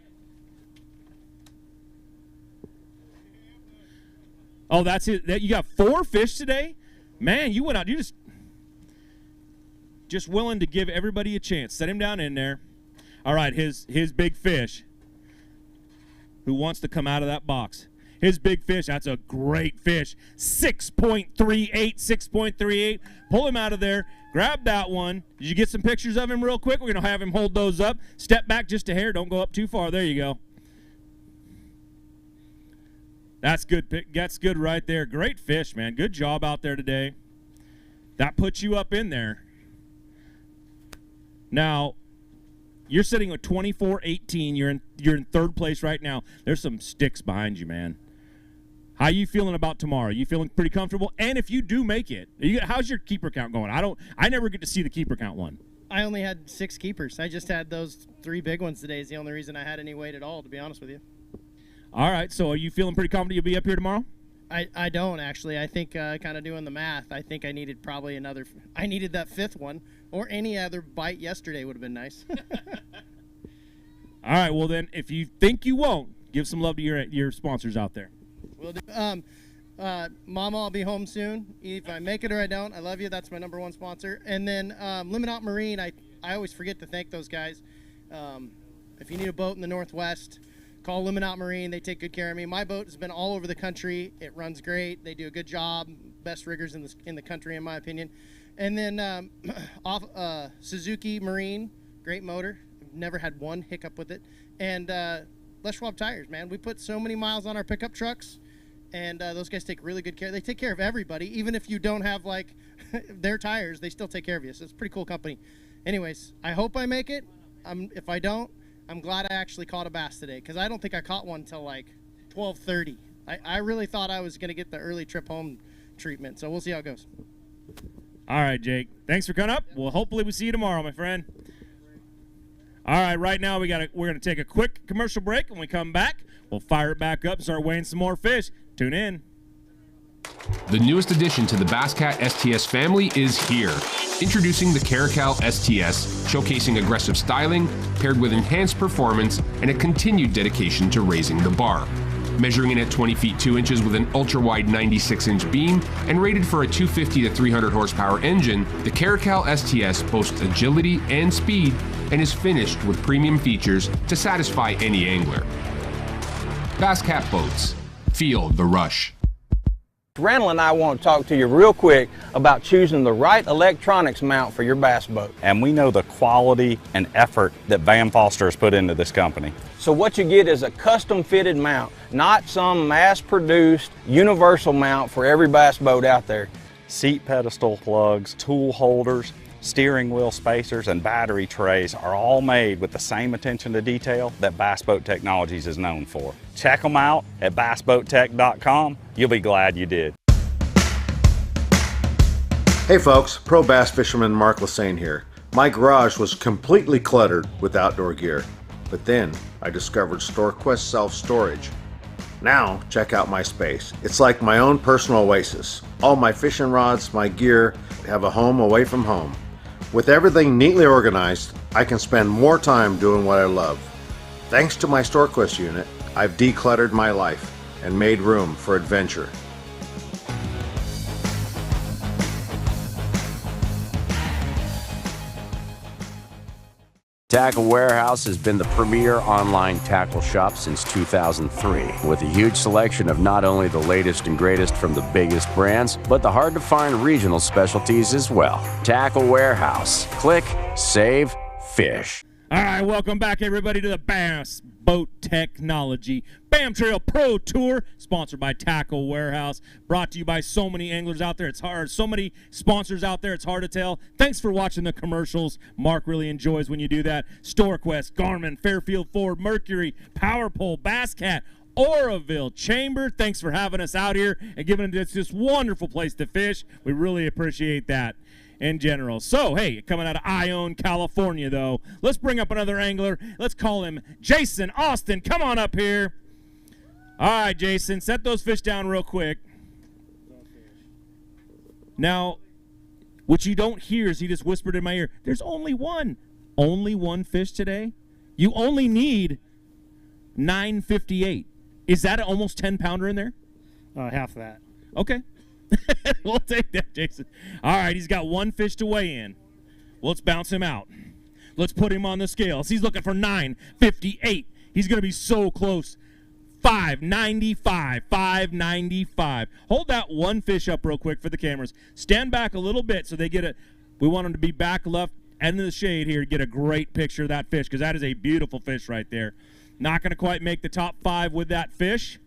Oh, that's it. You got 4 fish today? Man, you went out. You just willing to give everybody a chance. Set him down in there. All right, his big fish. Who wants to come out of that box? His big fish, that's a great fish. 6.38, 6.38. Pull him out of there. Grab that one. Did you get some pictures of him real quick? We're going to have him hold those up. Step back just a hair. Don't go up too far. There you go. That's good. That's good right there. Great fish, man. Good job out there today. That puts you up in there. Now, you're sitting with 24-18. You're in 3rd place right now. There's some sticks behind you, man. How you feeling about tomorrow? You feeling pretty comfortable? And if you do make it, how's your keeper count going? I never get to see the keeper count one. I only had 6 keepers. I just had those 3 big ones today. Is the only reason I had any weight at all, to be honest with you. All right. So are you feeling pretty confident you'll be up here tomorrow? I don't, actually. I think kind of doing the math, I think I needed probably I needed that 5th one, or any other bite yesterday would have been nice. All right, well then, if you think you won't, give some love to your sponsors out there. Will do. Mama, I'll be home soon. If I make it or I don't, I love you. That's my #1 sponsor. And then Limit Out Marine, I always forget to thank those guys. If you need a boat in the Northwest, call Limit Out Marine. They take good care of me. My boat has been all over the country. It runs great. They do a good job. Best riggers in the country, in my opinion. And then Suzuki Marine, great motor. I've never had one hiccup with it. And Les Schwab tires, man. We put so many miles on our pickup trucks, and those guys take really good care. They take care of everybody, even if you don't have like their tires. They still take care of you. So it's a pretty cool company. Anyways, I hope I make it. If I don't, I'm glad I actually caught a bass today, because I don't think I caught one till like 12:30. I really thought I was going to get the early trip home treatment, so we'll see how it goes. All right, Jake. Thanks for coming up. Well, hopefully we see you tomorrow, my friend. All right, right now we're going to take a quick commercial break. When we come back, we'll fire it back up and start weighing some more fish. Tune in. The newest addition to the Basscat STS family is here. Introducing the Kayak STS, showcasing aggressive styling, paired with enhanced performance and a continued dedication to raising the bar. Measuring in at 20 feet 2 inches with an ultra-wide 96-inch beam and rated for a 250 to 300 horsepower engine, the Kayak STS boasts agility and speed and is finished with premium features to satisfy any angler. Basscat Boats. Feel the rush. Randall and I want to talk to you real quick about choosing the right electronics mount for your bass boat. And we know the quality and effort that Van Foster has put into this company. So what you get is a custom fitted mount, not some mass-produced universal mount for every bass boat out there. Seat pedestal plugs, tool holders, steering wheel spacers, and battery trays are all made with the same attention to detail that Bass Boat Technologies is known for. Check them out at bassboattech.com. You'll be glad you did. Hey folks, pro bass fisherman Mark Lassane here. My garage was completely cluttered with outdoor gear, but then I discovered StoreQuest self-storage. Now check out my space. It's like my own personal oasis. All my fishing rods, my gear have a home away from home. With everything neatly organized, I can spend more time doing what I love. Thanks to my StoreQuest unit, I've decluttered my life and made room for adventure. Tackle Warehouse has been the premier online tackle shop since 2003, with a huge selection of not only the latest and greatest from the biggest brands, but the hard-to-find regional specialties as well. Tackle Warehouse. Click, save, fish. All right, welcome back, everybody, to the Bass Boat Technology Bam Trail Pro Tour, sponsored by Tackle Warehouse, brought to you by so many anglers out there. It's hard, so many sponsors out there, it's hard to tell. Thanks for watching the commercials. Mark really enjoys when you do that. StoreQuest, Garmin, Fairfield Ford, Mercury, Power Pole, Bass Cat, Oroville Chamber. Thanks for having us out here and giving us this wonderful place to fish. We really appreciate that in general. So, hey, coming out of Ione, California, though, let's bring up another angler. Let's call him Jason Austin. Come on up here. All right, Jason, set those fish down real quick. Now, what you don't hear is he just whispered in my ear, there's only one fish today. You only need 958. Is that an almost 10-pounder in there? Half that. Okay. We'll take that, Jason. All right, he's got one fish to weigh in. Well, let's bounce him out. Let's put him on the scales. He's looking for 958. He's going to be so close. 595, 595. Hold that one fish up real quick for the cameras. Stand back a little bit so they get it. We want him to be back left end of the shade here to get a great picture of that fish, because that is a beautiful fish right there. Not going to quite make the top 5 with that fish.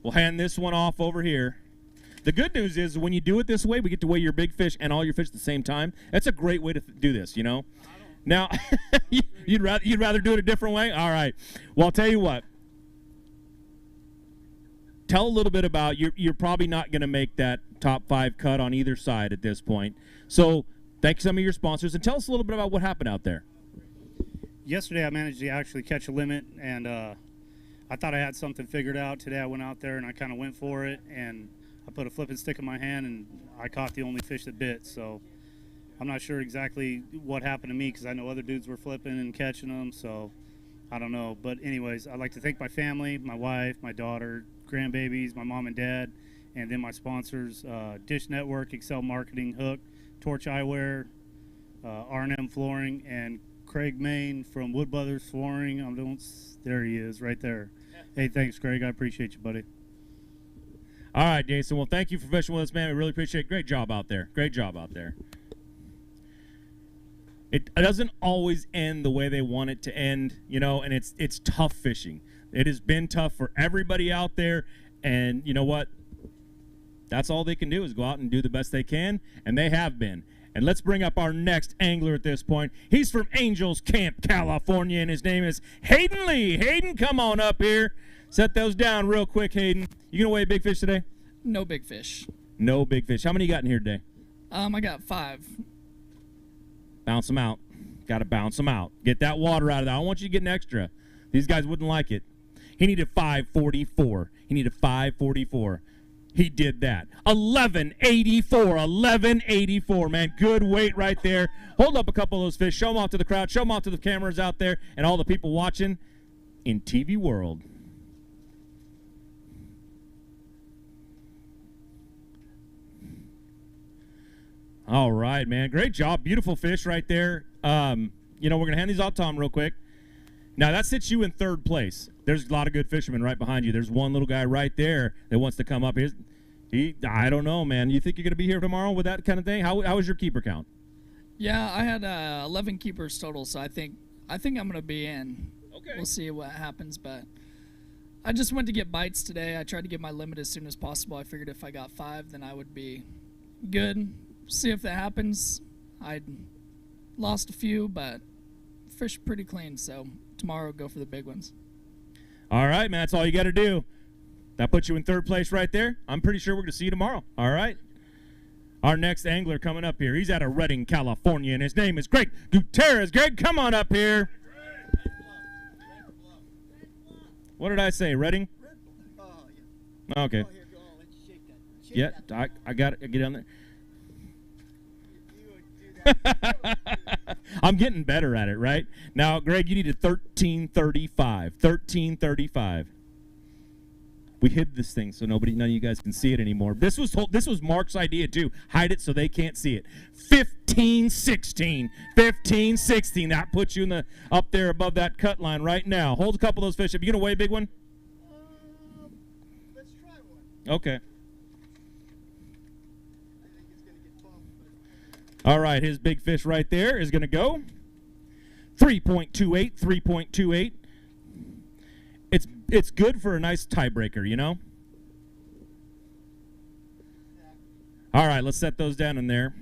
We'll hand this one off over here. The good news is when you do it this way, we get to weigh your big fish and all your fish at the same time. That's a great way to do this, you know. Now, you'd rather do it a different way? All right. Well, I'll tell you what. Tell a little bit about, you're probably not going to make that top 5 cut on either side at this point. So thank some of your sponsors, and tell us a little bit about what happened out there. Yesterday I managed to actually catch a limit, and I thought I had something figured out. Today I went out there and I kind of went for it, and I put a flipping stick in my hand and I caught the only fish that bit. So I'm not sure exactly what happened to me, because I know other dudes were flipping and catching them, so I don't know. But anyways, I'd like to thank my family, my wife, my daughter, grandbabies, my mom and dad, and then my sponsors, Dish Network, Excel Marketing, Hook, Torch Eyewear, R&M Flooring, and Craig Main from Wood Brothers Flooring. There he is right there. Hey, thanks, Craig. I appreciate you, buddy. All right, Jason. Well, thank you for fishing with us, man. We really appreciate it. Great job out there. Great job out there. It doesn't always end the way they want it to end, you know, and it's tough fishing. It has been tough for everybody out there, and you know what? That's all they can do is go out and do the best they can, and they have been. And let's bring up our next angler at this point. He's from Angels Camp, California, and his name is Hayden Lee. Hayden, come on up here. Set those down real quick, Hayden. You going to weigh a big fish today? No big fish. No big fish. How many you got in here today? I got 5. Bounce them out. Got to bounce them out. Get that water out of there. I don't want you to get an extra. These guys wouldn't like it. He needed 544. He needed 544. He did that. 1184, 1184, man. Good weight right there. Hold up a couple of those fish. Show them off to the crowd. Show them off to the cameras out there and all the people watching in TV world. All right, man. Great job. Beautiful fish right there. You know, we're going to hand these off to Tom real quick. Now, that sits you in 3rd place. There's a lot of good fishermen right behind you. There's one little guy right there that wants to come up. I don't know, man. You think you're going to be here tomorrow with that kind of thing? How was your keeper count? Yeah, I had 11 keepers total, so I think I'm going to be in. Okay. We'll see what happens, but I just went to get bites today. I tried to get my limit as soon as possible. I figured if I got 5, then I would be good. See if that happens. I lost a few, but fish pretty clean, so tomorrow go for the big ones. All right, man. That's all you got to do. That puts you in third place right there. I'm pretty sure we're going to see you tomorrow. All right. Our next angler coming up here, he's out of Redding, California, and his name is Greg Gutierrez. Greg, come on up here. What did I say, Redding? Okay. Yeah, I got it. Get on there. I'm getting better at it, right? Now, Greg, you need a 1335. 1335. We hid this thing so none of you guys can see it anymore. This was Mark's idea too. Hide it so they can't see it. 1516. 1516. That puts you up there above that cut line right now. Hold a couple of those fish. Are you gonna weigh a big one? Let's try one. Okay. All right, his big fish right there is gonna go 3.28. 3.28. It's good for a nice tiebreaker, you know? All right, let's set those down in there.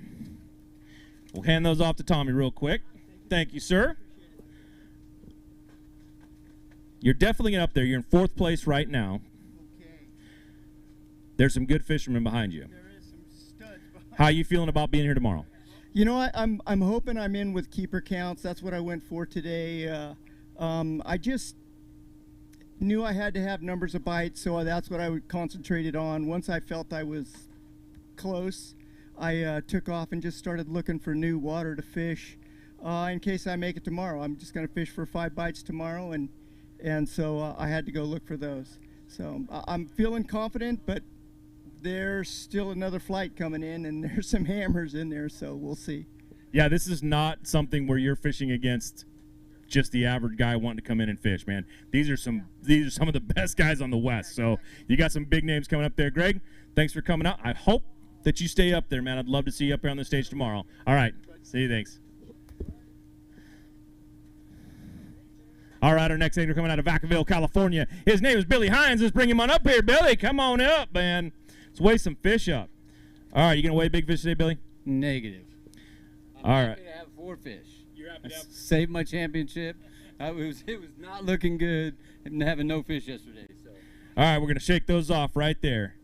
We'll hand those off to Tommy real quick. Thank you, sir. You're definitely up there. You're in fourth place right now. There's some good fishermen behind you. How are you feeling about being here tomorrow? You know what? I'm hoping I'm in with keeper counts. That's what I went for today. I just knew I had to have numbers of bites, so that's what I concentrated on. Once I felt I was close, I took off and just started looking for new water to fish in case I make it tomorrow. I'm just going to fish for 5 bites tomorrow, and so I had to go look for those. So I'm feeling confident, but there's still another flight coming in, and there's some hammers in there, so we'll see. Yeah, this is not something where you're fishing against just the average guy wanting to come in and fish, man. These are some of the best guys on the West. So you got some big names coming up there. Greg, thanks for coming out. I hope that you stay up there, man. I'd love to see you up here on the stage tomorrow. All right. See you. Thanks. All right, our next angler coming out of Vacaville, California. His name is Billy Hines. Let's bring him on up here. Billy, come on up, man. Let's weigh some fish up. All right, you going to weigh big fish today, Billy? Negative. All right. Happy to have 4 fish. You're happy to have saved my championship. It was not looking good and having no fish yesterday. So. All right, we're going to shake those off right there.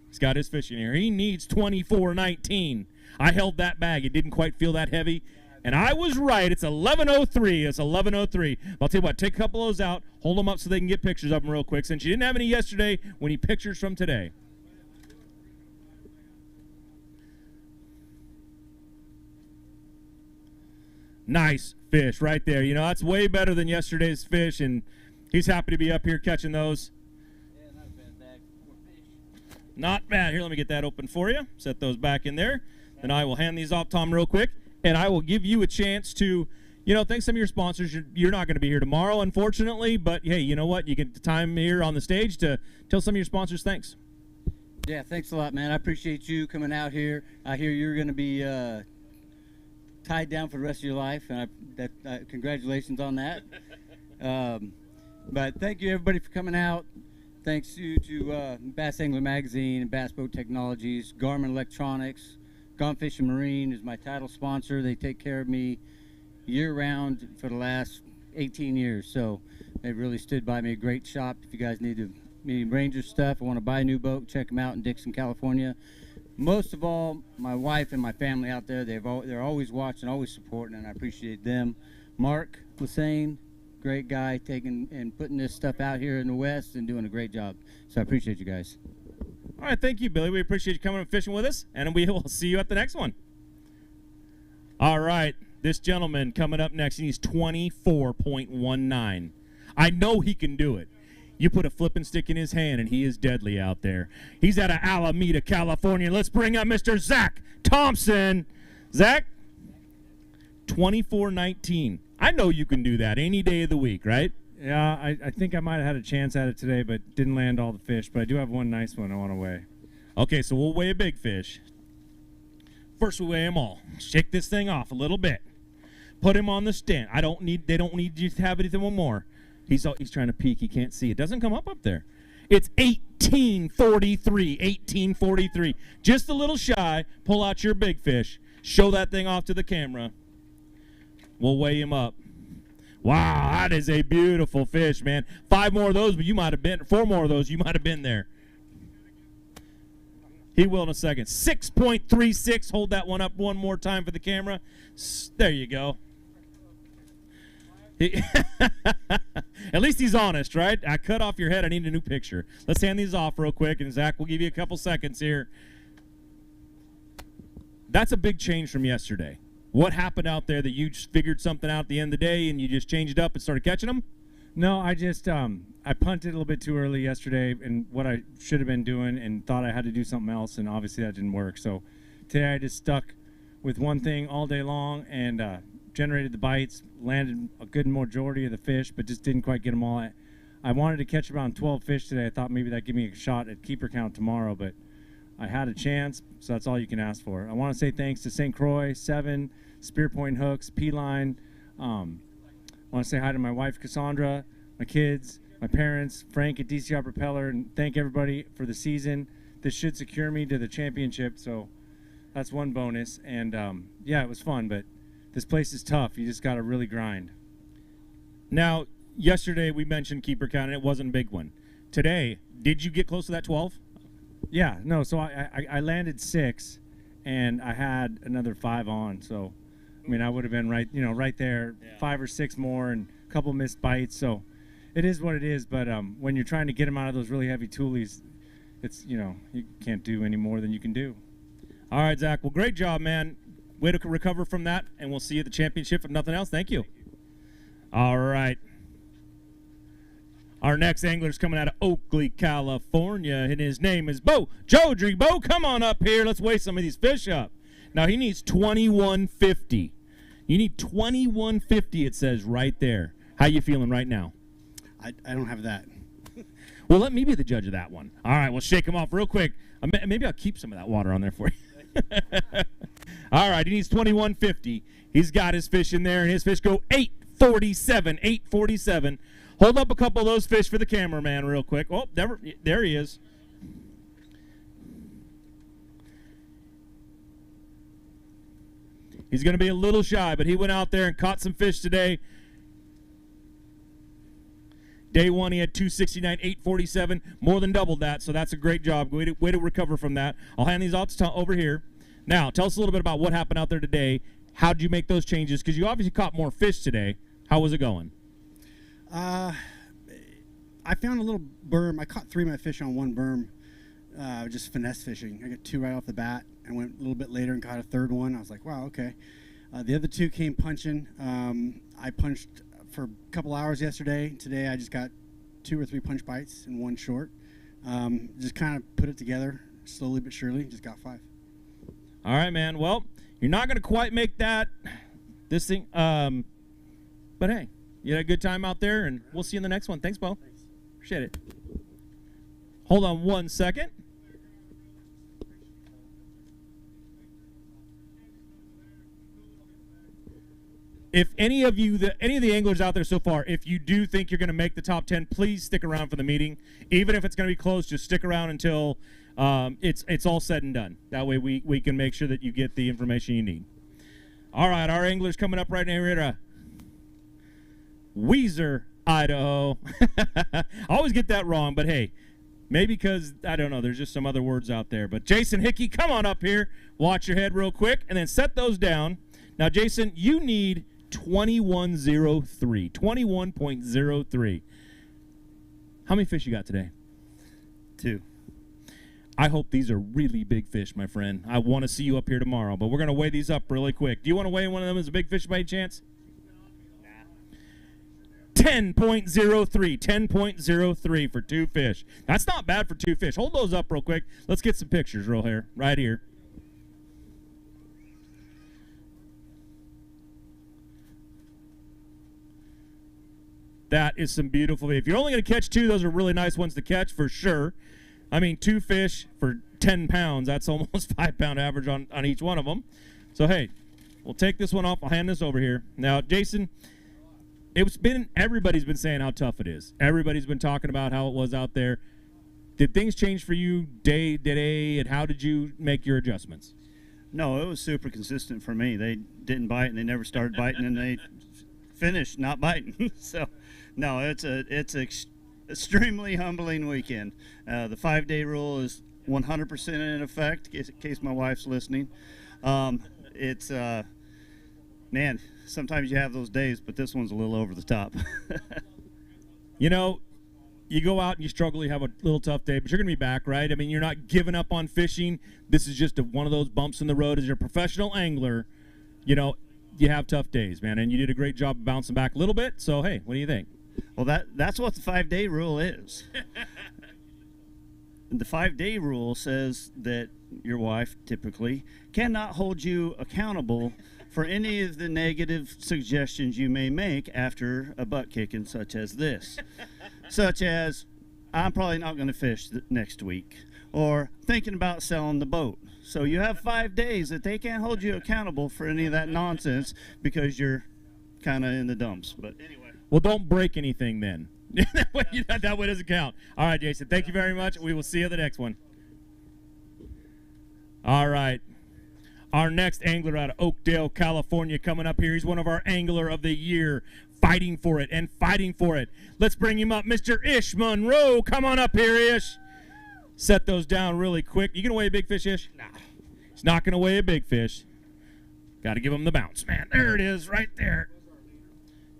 He's got his fish in here. He needs 24.19. I held that bag. It didn't quite feel that heavy. And I was right. It's 11.03. It's 11.03. I'll tell you what, take a couple of those out, hold them up so they can get pictures of them real quick. Since you didn't have any yesterday, we need pictures from today. Nice fish right there. You know, that's way better than yesterday's fish, and he's happy to be up here catching those. Yeah, not a bad bag. 4 fish. Not bad. Here, let me get that open for you. Set those back in there. Then I will hand these off, Tom, real quick, and I will give you a chance to, you know, thank some of your sponsors. You're not going to be here tomorrow, unfortunately, but, hey, you know what? You get the time here on the stage to tell some of your sponsors thanks. Yeah, thanks a lot, man. I appreciate you coming out here. I hear you're going to be tied down for the rest of your life, and congratulations on that. But thank you, everybody, for coming out. Thanks to Bass Angler Magazine and Bass Boat Technologies, Garmin Electronics, Gone Fishing Marine is my title sponsor. They take care of me year-round for the last 18 years, so they've really stood by me. A great shop. If you guys need Ranger stuff or want to buy a new boat, check them out in Dixon, California. Most of all, my wife and my family out there, they're always watching, always supporting, and I appreciate them. Mark Lassane, great guy, taking and putting this stuff out here in the West and doing a great job. So I appreciate you guys. All right, thank you, Billy. We appreciate you coming and fishing with us, and we will see you at the next one. All right, this gentleman coming up next, he needs 24.19. I know he can do it. You put a flipping stick in his hand, and he is deadly out there. He's out of Alameda, California. Let's bring up Mr. Zach Thompson. Zach, 24.19. I know you can do that any day of the week, right? Yeah, I think I might have had a chance at it today, but didn't land all the fish. But I do have one nice one I want to weigh. Okay, so we'll weigh a big fish. First, we weigh them all. Shake this thing off a little bit. Put him on the stand. They don't need you to have anything more. He's trying to peek. He can't see. It doesn't come up there. It's 18.43. 18.43. Just a little shy. Pull out your big fish. Show that thing off to the camera. We'll weigh him up. Wow, that is a beautiful fish, man. 5 more of those, but you might have been. 4 more of those, you might have been there. He will in a second. 6.36. Hold that one up one more time for the camera. There you go. At least he's honest, right? I cut off your head. I need a new picture. Let's hand these off real quick, and Zach, we'll give you a couple seconds here. That's a big change from yesterday. What happened out there that you just figured something out at the end of the day and you just changed up and started catching them? No, I just I punted a little bit too early yesterday, and what I should have been doing, and thought I had to do something else, and obviously that didn't work. So today I just stuck with one thing all day long and generated the bites, landed a good majority of the fish, but just didn't quite get them all. I wanted to catch around 12 fish today. I thought maybe that'd give me a shot at keeper count tomorrow, but I had a chance, so that's all you can ask for. I want to say thanks to St. Croix, Seven, Spear Point Hooks, P-Line. I want to say hi to my wife, Cassandra, my kids, my parents, Frank at DCR Propeller, and thank everybody for the season. This should secure me to the championship, so that's one bonus. And yeah, it was fun, but this place is tough. You just got to really grind. Now, yesterday we mentioned keeper count, and it wasn't a big one. Today, did you get close to that 12? Yeah, no, so I landed 6, and I had another 5 on, so I mean I would have been right there, yeah. 5 or 6 more and a couple missed bites, so it is what it is. But when you're trying to get them out of those really heavy toolies, it's, you can't do any more than you can do. All right, Zach, well, great job, man. Way to recover from that, and we'll see you at the championship if nothing else. Thank you. All right. Our next angler's coming out of Oakley, California, and his name is Bo Jodry. Bo, come on up here. Let's weigh some of these fish up. Now, he needs 2150. You need 2150, it says right there. How you feeling right now? I don't have that. Well, let me be the judge of that one. All right, we'll shake him off real quick. Maybe I'll keep some of that water on there for you. All right, he needs 2150. He's got his fish in there, and his fish go 847, 847. Hold up a couple of those fish for the cameraman real quick. Oh, there he is. He's going to be a little shy, but he went out there and caught some fish today. Day one, he had 269, 847, more than doubled that, so that's a great job. Way to recover from that. I'll hand these off to over here. Now, tell us a little bit about what happened out there today. How did you make those changes? Because you obviously caught more fish today. How was it going? I found a little berm. I caught 3 of my fish on one berm, just finesse fishing. I got 2 right off the bat. I went a little bit later and caught a 3rd one. I was like, wow, okay. The other 2 came punching. I punched for a couple hours yesterday. Today I just got 2 or 3 punch bites and 1 short. Just kind of put it together slowly but surely. Just got 5. All right, man. Well, you're not going to quite make this thing. But hey, you had a good time out there, and we'll see you in the next one. Thanks, Bo. Appreciate it. Hold on one second. If any of the anglers out there so far, if you do think you're going to make the top 10, please stick around for the meeting. Even if it's going to be close, just stick around until it's all said and done. That way we can make sure that you get the information you need. All right, our angler's coming up right now here to Weiser, Idaho. I always get that wrong, but hey, maybe because, I don't know, there's just some other words out there. But Jason Hickey, come on up here. Watch your head real quick, and then set those down. Now, Jason, you need 2103, 21.03. How many fish you got today? 2. I hope these are really big fish, my friend. I want to see you up here tomorrow, but we're going to weigh these up really quick. Do you want to weigh one of them as a big fish by any chance? 10.03, 10.03 for 2 fish. That's not bad for 2 fish. Hold those up real quick. Let's get some pictures right here. That is some beautiful. If you're only going to catch 2, those are really nice ones to catch for sure. I mean, 2 fish for 10 pounds, that's almost 5-pound average on each one of them. So, hey, we'll take this one off. I'll hand this over here. Now, Jason, everybody's been saying how tough it is. Everybody's been talking about how it was out there. Did things change for you day to day, and how did you make your adjustments? No, it was super consistent for me. They didn't bite, and they never started biting, and they finished not biting. So, no, it's extremely humbling weekend. The 5-day rule is 100% in effect, in case my wife's listening. It's, man, sometimes you have those days, but this one's a little over the top. You know, you go out and you struggle, you have a little tough day, but you're going to be back, right? I mean, you're not giving up on fishing. This is just one of those bumps in the road. As you're a professional angler, you know, you have tough days, man, and you did a great job of bouncing back a little bit. So, hey, what do you think? Well, that's what the 5-day rule is. The 5-day rule says that your wife typically cannot hold you accountable for any of the negative suggestions you may make after a butt kicking such as this. Such as, I'm probably not going to fish next week, or thinking about selling the boat. So you have 5 days that they can't hold you accountable for any of that nonsense because you're kind of in the dumps. But anyway. Well, don't break anything then. that way doesn't count. All right, Jason, thank you very much. We will see you at the next one. All right. Our next angler out of Oakdale, California, coming up here. He's one of our Angler of the Year, fighting for it and fighting for it. Let's bring him up, Mr. Ish Monroe. Come on up here, Ish. Set those down really quick. You gonna weigh a big fish, Ish? Nah. He's not gonna weigh a big fish. Got to give him the bounce, man. There it is, right there.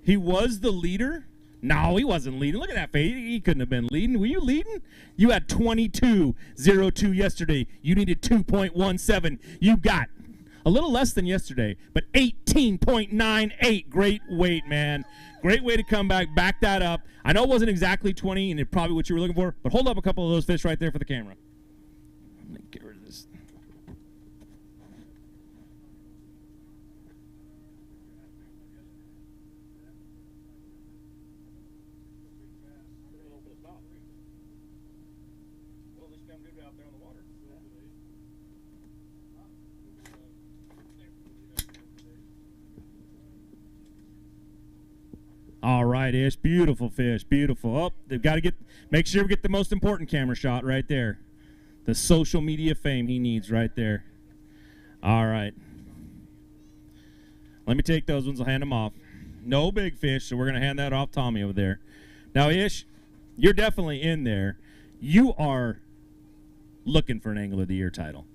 He was the leader? No, he wasn't leading. Look at that face. He couldn't have been leading. Were you leading? You had 22.02 yesterday. You needed 2.17. You got a little less than yesterday, but 18.98. Great weight, man. Great way to come back that up. I know it wasn't exactly 20, and it's probably what you were looking for, but hold up a couple of those fish right there for the camera. Let me get rid of this. All right, Ish. Beautiful fish. Beautiful. Oh, they've got to make sure we get the most important camera shot right there. The social media fame he needs right there. All right. Let me take those ones. I'll hand them off. No big fish, so we're going to hand that off Tommy over there. Now, Ish, you're definitely in there. You are looking for an Angler of the Year title.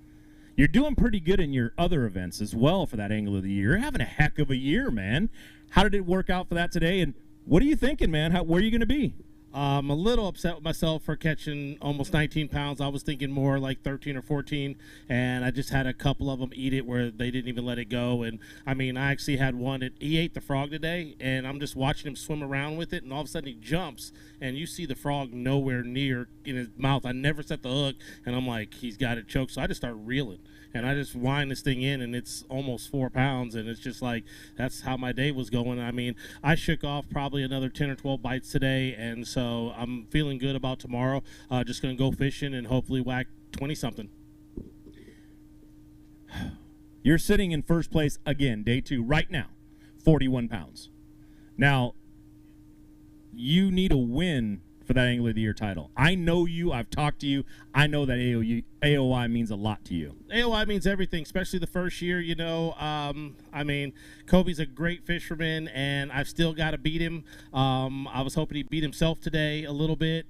You're doing pretty good in your other events as well for that Angler of the Year. You're having a heck of a year, man. How did it work out for that today? And what are you thinking, man? Where are you going to be? I'm a little upset with myself for catching almost 19 pounds. I was thinking more like 13 or 14, and I just had a couple of them eat it where they didn't even let it go. And, I mean, I actually had one. He ate the frog today, and I'm just watching him swim around with it, and all of a sudden he jumps, and you see the frog nowhere near in his mouth. I never set the hook, and I'm like, he's got it choked. So I just start reeling. And I just wind this thing in, and it's almost 4 pounds, and it's just like that's how my day was going. I mean, I shook off probably another 10 or 12 bites today, and so I'm feeling good about tomorrow. Just going to go fishing and hopefully whack 20-something. You're sitting in first place again, day 2, right now, 41 pounds. Now, you need a win for that Angler of the Year title. I know you. I've talked to you. I know that AOI means a lot to you. AOI means everything, especially the first year, you know. I mean, Kobe's a great fisherman, and I've still got to beat him. I was hoping he'd beat himself today a little bit,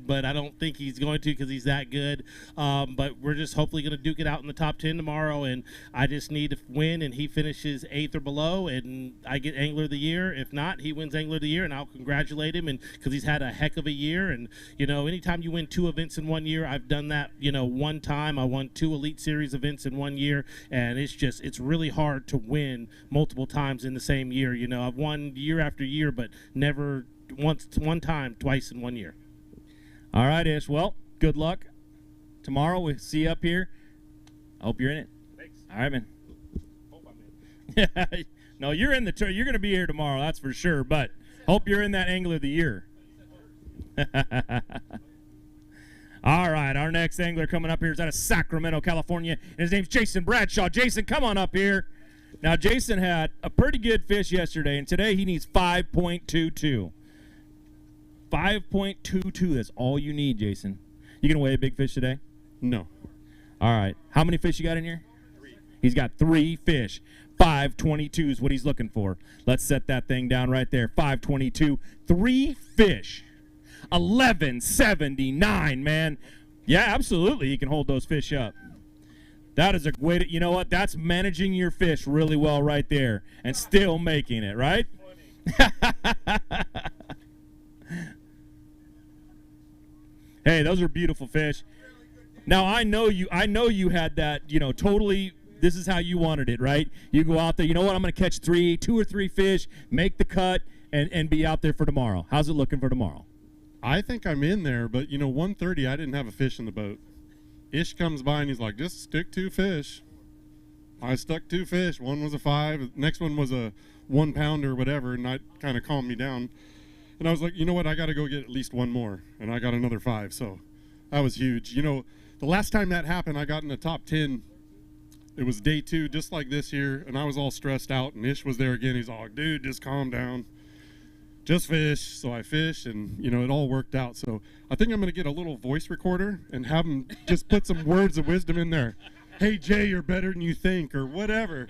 but I don't think he's going to because he's that good. But we're just hopefully going to duke it out in the top 10 tomorrow, and I just need to win, and he finishes 8th or below, and I get Angler of the Year. If not, he wins Angler of the Year, and I'll congratulate him because he's had a heck of a year. And, you know, anytime you win 2 events in 1 year, I've done that, you know, one time. I won 2 Elite Series events in 1 year, and it's really hard to win multiple times in the same year. You know, I've won year after year, but never one time, twice in 1 year. All right, Ish. Well, good luck. Tomorrow we'll see you up here. I hope you're in it. Thanks. All right, man. Hope I'm in. No, you're in the you're going to be here tomorrow, that's for sure, but hope you're in that Angler of the Year. All right, our next angler coming up here is out of Sacramento, California, and his name's Jason Bradshaw. Jason, come on up here. Now, Jason had a pretty good fish yesterday, and today he needs 5.22. 5.22, that's all you need, Jason. You going to weigh a big fish today? No. All right. How many fish you got in here? 3. He's got 3 fish. 5.22 is what he's looking for. Let's set that thing down right there. 5.22, 3 fish. 11.79, man. Yeah, absolutely. You can hold those fish up. That is a way to, you know what? That's managing your fish really well right there and still making it, right? Hey, those are beautiful fish. Now, I know you had that, totally, this is how you wanted it, right? You go out there, you know what? I'm going to catch 2 or 3 fish, make the cut, and be out there for tomorrow. How's it looking for tomorrow? I think I'm in there, but 1:30 I didn't have a fish in the boat. Ish comes by and he's like, just stick 2 fish. I stuck 2 fish. One was a 5. Next one was a 1 pounder or whatever, and that kind of calmed me down. And I was like, you know what? I got to go get at least 1 more, and I got another 5. So that was huge. The last time that happened, I got in the top 10. It was day 2, just like this here, and I was all stressed out, and Ish was there again. He's all, dude, just calm down. Just fish. So I fished, and it all worked out. So I think I'm going to get a little voice recorder and have him just put some words of wisdom in there. Hey Jay, you're better than you think, or whatever.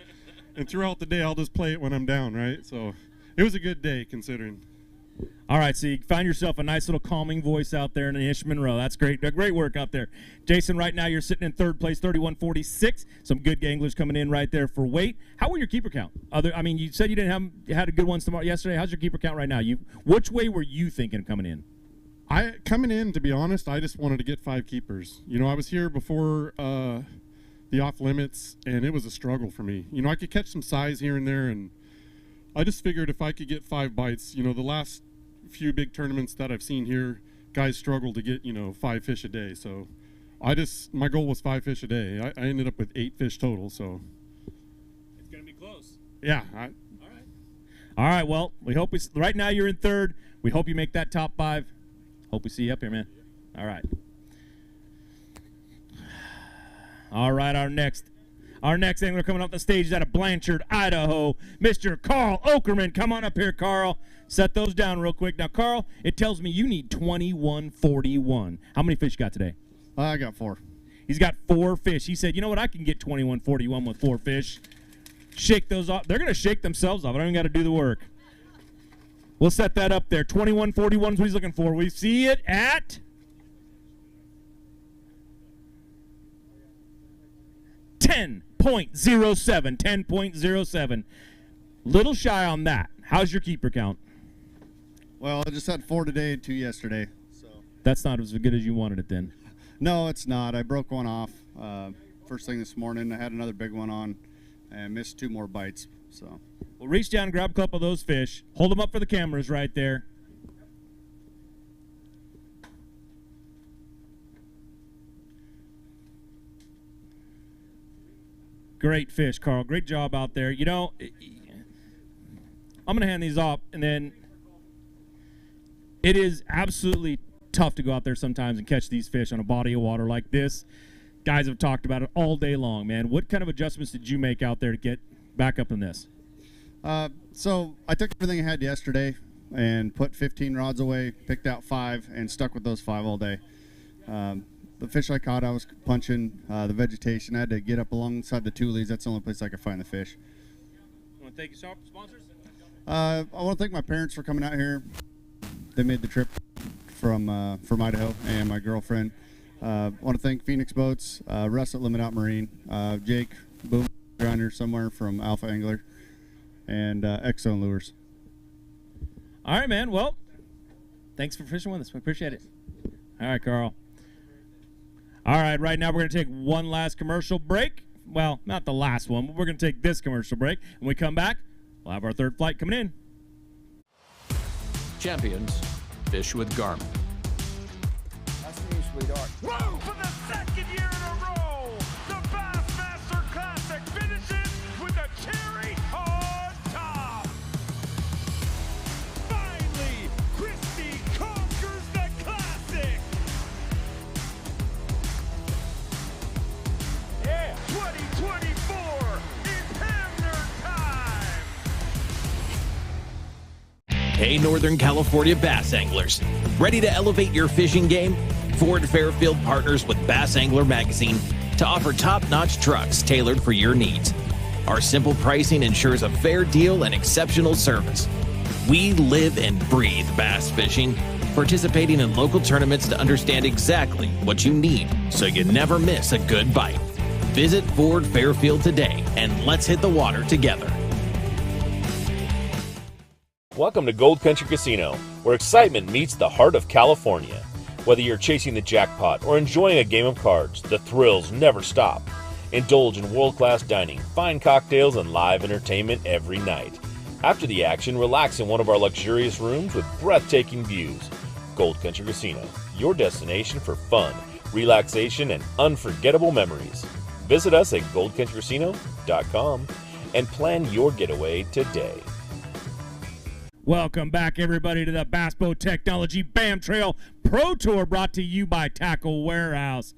And throughout the day I'll just play it when I'm down, right? So it was a good day considering. All right, so you find yourself a nice little calming voice out there in the Ish Monroe. That's great. Great work out there. Jason, right now you're sitting in 3rd place, 31.46. Some good anglers coming in right there for weight. How were your keeper count? You said you had a good ones yesterday. How's your keeper count right now? Which way were you thinking of coming in? Coming in, to be honest, I just wanted to get 5 keepers. I was here before the off limits, and it was a struggle for me. I could catch some size here and there, and I just figured if I could get 5 bites, the last few big tournaments that I've seen here, guys struggle to get 5 fish a day. So my goal was 5 fish a day. I ended up with 8 fish total. So it's gonna be close. Yeah. All right. Well, we hope right now you're in 3rd. We hope you make that top 5. Hope we see you up here, man. All right. All right. Our next angler coming up the stage is out of Blanchard, Idaho, Mr. Carl Okerman. Come on up here, Carl. Set those down real quick. Now, Carl, it tells me you need 21.41. How many fish you got today? I got 4. He's got 4 fish. He said, you know what? I can get 21.41 with 4 fish. Shake those off. They're going to shake themselves off. I don't even got to do the work. We'll set that up there. 21.41 is what he's looking for. We see it at 10.07. 10.07. Little shy on that. How's your keeper count? Well, I just had 4 today and 2 yesterday. So that's not as good as you wanted it then. No, it's not. I broke one off first thing this morning. I had another big one on and missed 2 more bites. So well, reach down and grab a couple of those fish. Hold them up for the cameras right there. Great fish, Carl. Great job out there. I'm going to hand these off, and then it is absolutely tough to go out there sometimes and catch these fish on a body of water like this. Guys have talked about it all day long, man. What kind of adjustments did you make out there to get back up in this? So I took everything I had yesterday and put 15 rods away, picked out 5, and stuck with those 5 all day. The fish I caught, I was punching the vegetation. I had to get up alongside the tulies. That's the only place I could find the fish. You want to thank your sponsors? I want to thank my parents for coming out here. They made the trip from Idaho, and my girlfriend. I want to thank Phoenix Boats, Russ at Limit Out Marine, Jake Boom Grinder somewhere from Alpha Angler, and X-Zone Lures. All right, man. Well, thanks for fishing with us. We appreciate it. All right, Carl. All right, right now we're going to take one last commercial break. Well, not the last one, but we're going to take this commercial break. When we come back, we'll have our 3rd flight coming in. Champions, fish with Garmin. That's me, sweetheart. Whoa! For the 2nd year in a row, the Bassmaster Classic finishes with a cherry on top. Finally, Christie conquers the Classic. Yeah, 2024 is Hamner time. Hey, Northern California bass anglers. Ready to elevate your fishing game? Ford Fairfield partners with Bass Angler Magazine to offer top-notch trucks tailored for your needs. Our simple pricing ensures a fair deal and exceptional service. We live and breathe bass fishing, participating in local tournaments to understand exactly what you need so you never miss a good bite. Visit Ford Fairfield today and let's hit the water together. Welcome to Gold Country Casino, where excitement meets the heart of California. Whether you're chasing the jackpot or enjoying a game of cards, the thrills never stop. Indulge in world-class dining, fine cocktails, and live entertainment every night. After the action, relax in one of our luxurious rooms with breathtaking views. Gold Country Casino, your destination for fun, relaxation, and unforgettable memories. Visit us at goldcountrycasino.com and plan your getaway today. Welcome back, everybody, to the Bass Boat Technology BAM Trail Pro Tour, brought to you by Tackle Warehouse.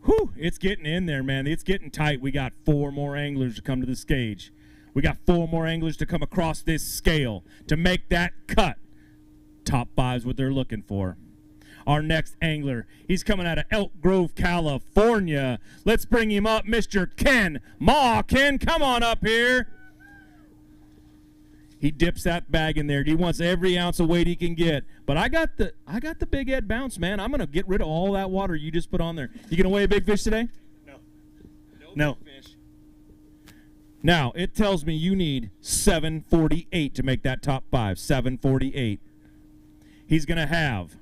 Whew, it's getting in there, man. It's getting tight. We got 4 more anglers to come to the stage. We got 4 more anglers to come across this scale to make that cut. Top 5's what they're looking for. Our next angler, he's coming out of Elk Grove, California. Let's bring him up, Mr. Ken Ma. Ken, come on up here. He dips that bag in there. He wants every ounce of weight he can get. But I got the Big Ed bounce, man. I'm gonna get rid of all that water you just put on there. You gonna weigh a big fish today? No. Now it tells me you need 748 to make that top 5. 748. He's gonna have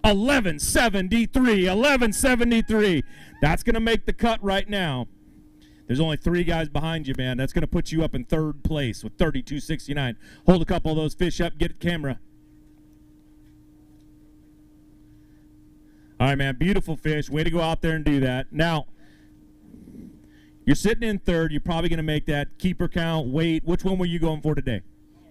1173. 1173. That's gonna make the cut right now. There's only 3 guys behind you, man. That's going to put you up in 3rd place with 32.69. Hold a couple of those fish up. Get a camera. All right, man. Beautiful fish. Way to go out there and do that. Now, you're sitting in 3rd. You're probably going to make that keeper count, weight. Which one were you going for today?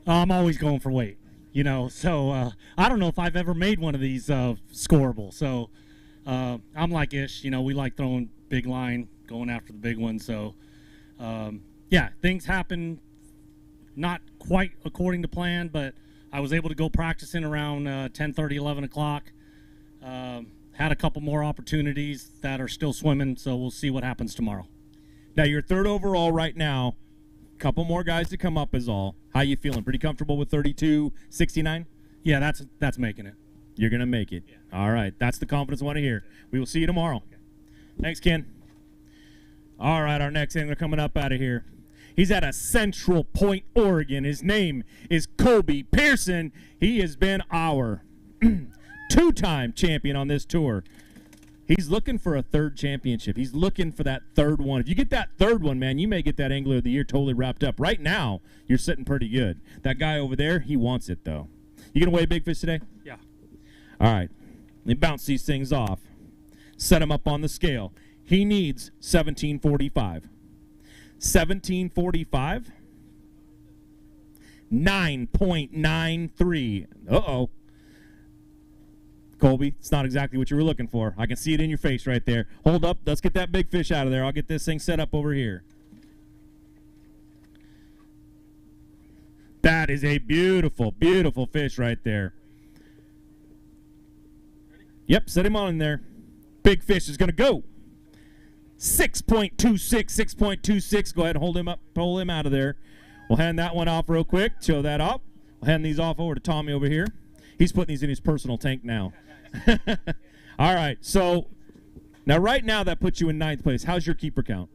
I'm always going for weight, you know. So I don't know if I've ever made one of these scorable. So I'm like Ish. You know, we like throwing big line, going after the big one. So yeah, things happen not quite according to plan, but I was able to go practicing around 10:30, 11 o'clock. Had a couple more opportunities that are still swimming, so we'll see what happens tomorrow. Now you're 3rd overall right now. Couple more guys to come up is all. How you feeling? Pretty comfortable with 32.69? Yeah, that's making it. You're gonna make it. Yeah. All right, that's the confidence I want to hear. We will see you tomorrow. Okay. Thanks, Ken. All right, our next angler coming up out of here. He's out of Central Point, Oregon. His name is Kobe Pearson. He has been our 2-time champion on this tour. He's looking for a 3rd championship. He's looking for that 3rd one. If you get that 3rd one, man, you may get that Angler of the Year totally wrapped up. Right now, you're sitting pretty good. That guy over there, he wants it, though. You going to weigh a big fish today? Yeah. All right. Let me bounce these things off. Set him up on the scale. He needs 1745. 1745. 9.93. Uh-oh. Colby, it's not exactly what you were looking for. I can see it in your face right there. Hold up. Let's get that big fish out of there. I'll get this thing set up over here. That is a beautiful, beautiful fish right there. Yep, set him on in there. Big fish is going to go. 6.26, 6.26. Go ahead and hold him up, pull him out of there. We'll hand that one off real quick. Show that up. We'll hand these off over to Tommy over here. He's putting these in his personal tank now. All right, so now right now that puts you in 9th place. How's your keeper count?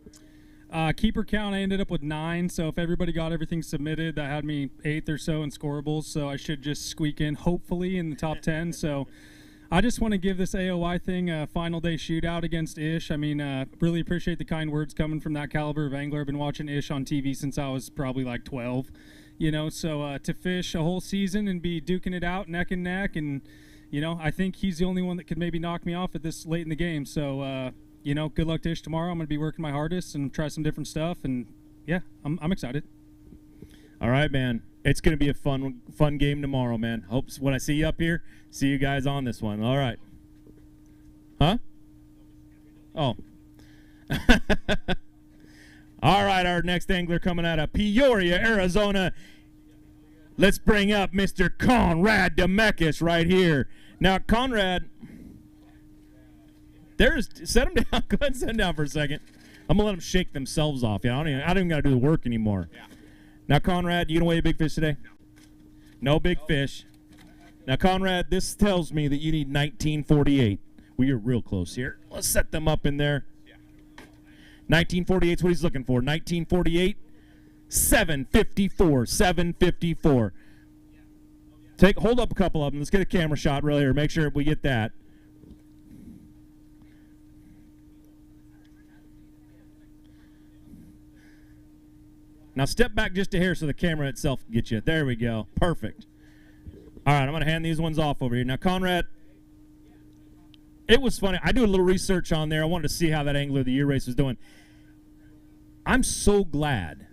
Keeper count, I ended up with 9, so if everybody got everything submitted, that had me 8th or so in scorables, so I should just squeak in, hopefully, in the top 10. So I just want to give this AOI thing a final day shootout against Ish. I mean, really appreciate the kind words coming from that caliber of angler. I've been watching Ish on TV since I was probably like 12, you know, so to fish a whole season and be duking it out neck and neck, and, you know, I think he's the only one that could maybe knock me off at this late in the game. So, you know, good luck to Ish tomorrow. I'm going to be working my hardest and try some different stuff, and yeah, I'm excited. All right, man. It's going to be a fun game tomorrow, man. Hope when I see you up here, see you guys on this one. All right. Huh? Oh. All right, our next angler coming out of Peoria, Arizona. Let's bring up Mr. Conrad Demekis right here. Now, Conrad, set him down. Go ahead and set him down for a second. I'm going to let them shake themselves off. Yeah, I don't even got to do the work anymore. Yeah. Now, Conrad, you going to weigh a big fish today? No big fish. Now, Conrad, this tells me that you need 1948. We are real close here. Let's set them up in there. 1948 is what he's looking for. 1948, 754, 754. Hold up a couple of them. Let's get a camera shot right here. Make sure we get that. Now step back just a hair so the camera itself gets you. There we go. Perfect. All right, I'm going to hand these ones off over here. Now, Conrad, it was funny. I do a little research on there. I wanted to see how that Angler of the Year race was doing. I'm so glad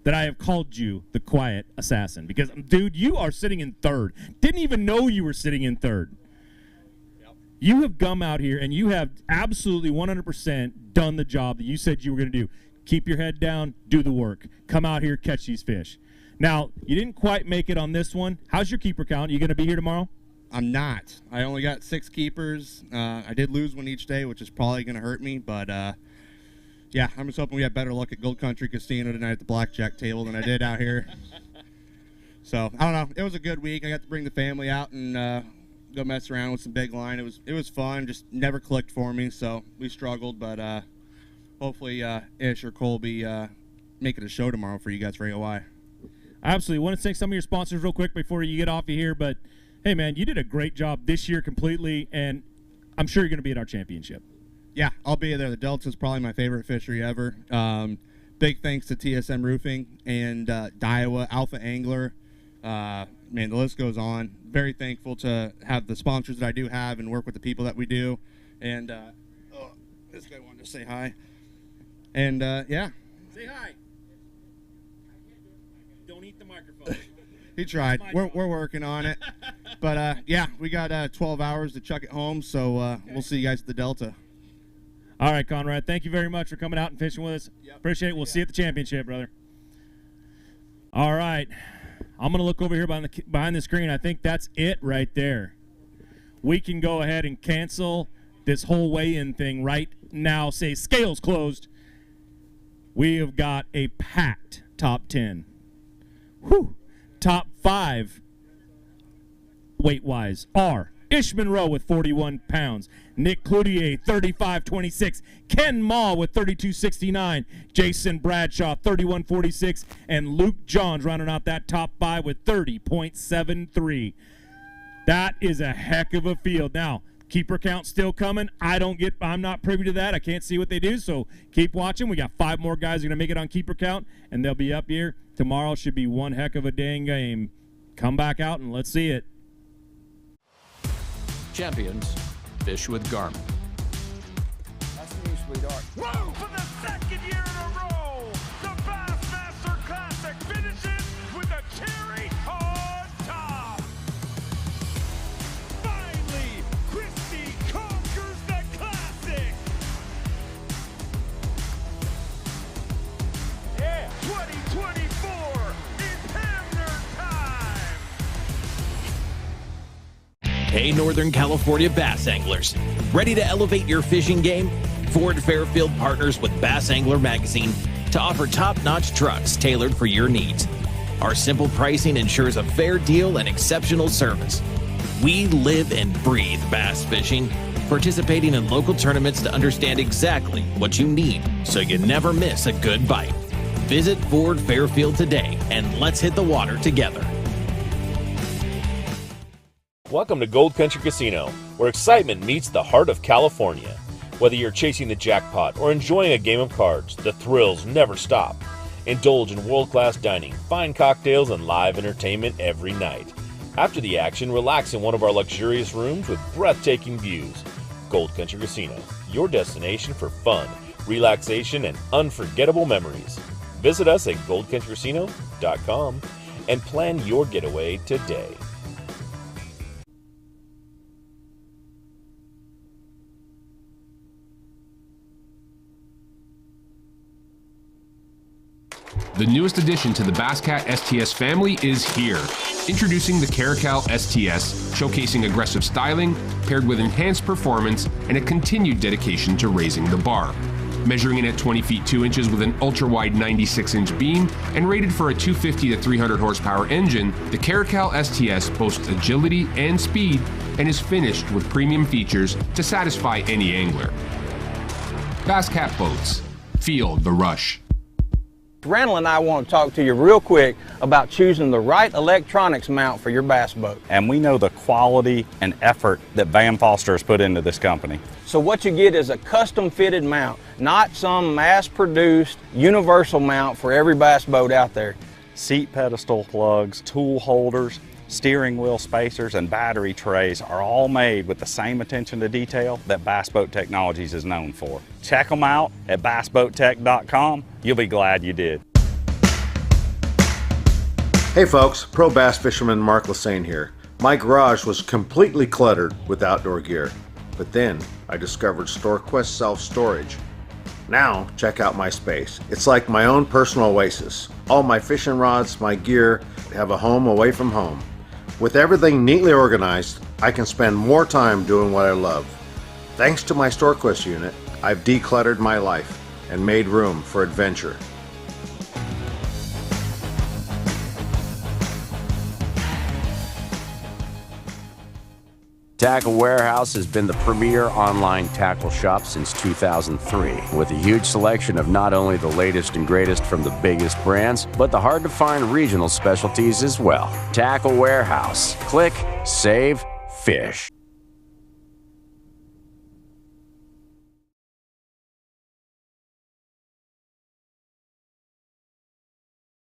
that I have called you the quiet assassin because, dude, you are sitting in third. Didn't even know you were sitting in third. You have come out here and you have absolutely 100% done the job that you said you were going to do. Keep your head down, do the work. Come out here, catch these fish. Now, you didn't quite make it on this one. How's your keeper count? You going to be here tomorrow? I'm not. I only got 6 keepers. I did lose one each day, which is probably going to hurt me. But, yeah, I'm just hoping we have better luck at Gold Country Casino tonight at the blackjack table than I did out here. So, I don't know. It was a good week. I got to bring the family out and go mess around with some big line. It was fun. Just never clicked for me, so we struggled. But hopefully Ish or Colby make it a show tomorrow for you guys for AOI. Absolutely. Want to thank some of your sponsors real quick before you get off of here. But, hey, man, you did a great job this year completely, and I'm sure you're going to be at our championship. Yeah, I'll be there. The Delta's probably my favorite fishery ever. Big thanks to TSM Roofing and Daiwa, Alpha Angler. Man, the list goes on. Very thankful to have the sponsors that I do have and work with the people that we do. And this guy wanted to say hi. And, yeah. Say hi. Don't eat the microphone. He tried. We're working on it. But, yeah, we got 12 hours to chuck it home, so we'll see you guys at the Delta. All right, Conrad. Thank you very much for coming out and fishing with us. Yep. Appreciate it. We'll see you at the championship, brother. All right. I'm going to look over here behind the screen. I think that's it right there. We can go ahead and cancel this whole weigh-in thing right now. Say scales closed. We have got a packed top 10. Whew. Top 5 weight-wise are Ish Monroe with 41 pounds, Nick Cloutier 35.26, Ken Maw with 32.69, Jason Bradshaw 31.46, and Luke Johns rounding out that top 5 with 30.73. That is a heck of a field. Now, keeper count still coming. I'm not privy to that. I can't see what they do, so keep watching. We got 5 more guys who are going to make it on keeper count, and they'll be up here. Tomorrow should be one heck of a dang game. Come back out and let's see it. Champions, fish with Garmin. That's me, sweetheart. Whoa! For the second year in a row, the Bassmaster Classic finishes with a cherry on top. Finally, Christie conquers the Classic. Yeah, 2024 is Hamner time. Hey, Northern California bass anglers. Ready to elevate your fishing game? Ford Fairfield partners with Bass Angler Magazine to offer top-notch trucks tailored for your needs. Our simple pricing ensures a fair deal and exceptional service. We live and breathe bass fishing, participating in local tournaments to understand exactly what you need so you never miss a good bite. Visit Ford Fairfield today and let's hit the water together. Welcome to Gold Country Casino, where excitement meets the heart of California. Whether you're chasing the jackpot or enjoying a game of cards, the thrills never stop. Indulge in world-class dining, fine cocktails, and live entertainment every night. After the action, relax in one of our luxurious rooms with breathtaking views. Gold Country Casino, your destination for fun, relaxation, and unforgettable memories. Visit us at goldcountrycasino.com and plan your getaway today. The newest addition to the Basscat STS family is here. Introducing the Kayak STS, showcasing aggressive styling, paired with enhanced performance and a continued dedication to raising the bar. Measuring in at 20 feet 2 inches with an ultra-wide 96-inch beam and rated for a 250 to 300 horsepower engine, the Kayak STS boasts agility and speed and is finished with premium features to satisfy any angler. Bass Cat Boats. Feel the rush. Randall and I want to talk to you real quick about choosing the right electronics mount for your bass boat. And we know the quality and effort that Van Foster has put into this company. So what you get is a custom fitted mount, not some mass produced universal mount for every bass boat out there. Seat pedestal plugs, tool holders, steering wheel spacers, and battery trays are all made with the same attention to detail that Bass Boat Technologies is known for. Check them out at bassboattech.com. You'll be glad you did. Hey folks, pro bass fisherman Mark Lassane here. My garage was completely cluttered with outdoor gear, but then I discovered StoreQuest self-storage. Now check out my space. It's like my own personal oasis. All my fishing rods, my gear have a home away from home. With everything neatly organized, I can spend more time doing what I love. Thanks to my StoreQuest unit, I've decluttered my life and made room for adventure. Tackle Warehouse has been the premier online tackle shop since 2003, with a huge selection of not only the latest and greatest from the biggest brands, but the hard-to-find regional specialties as well. Tackle Warehouse. Click, save, fish.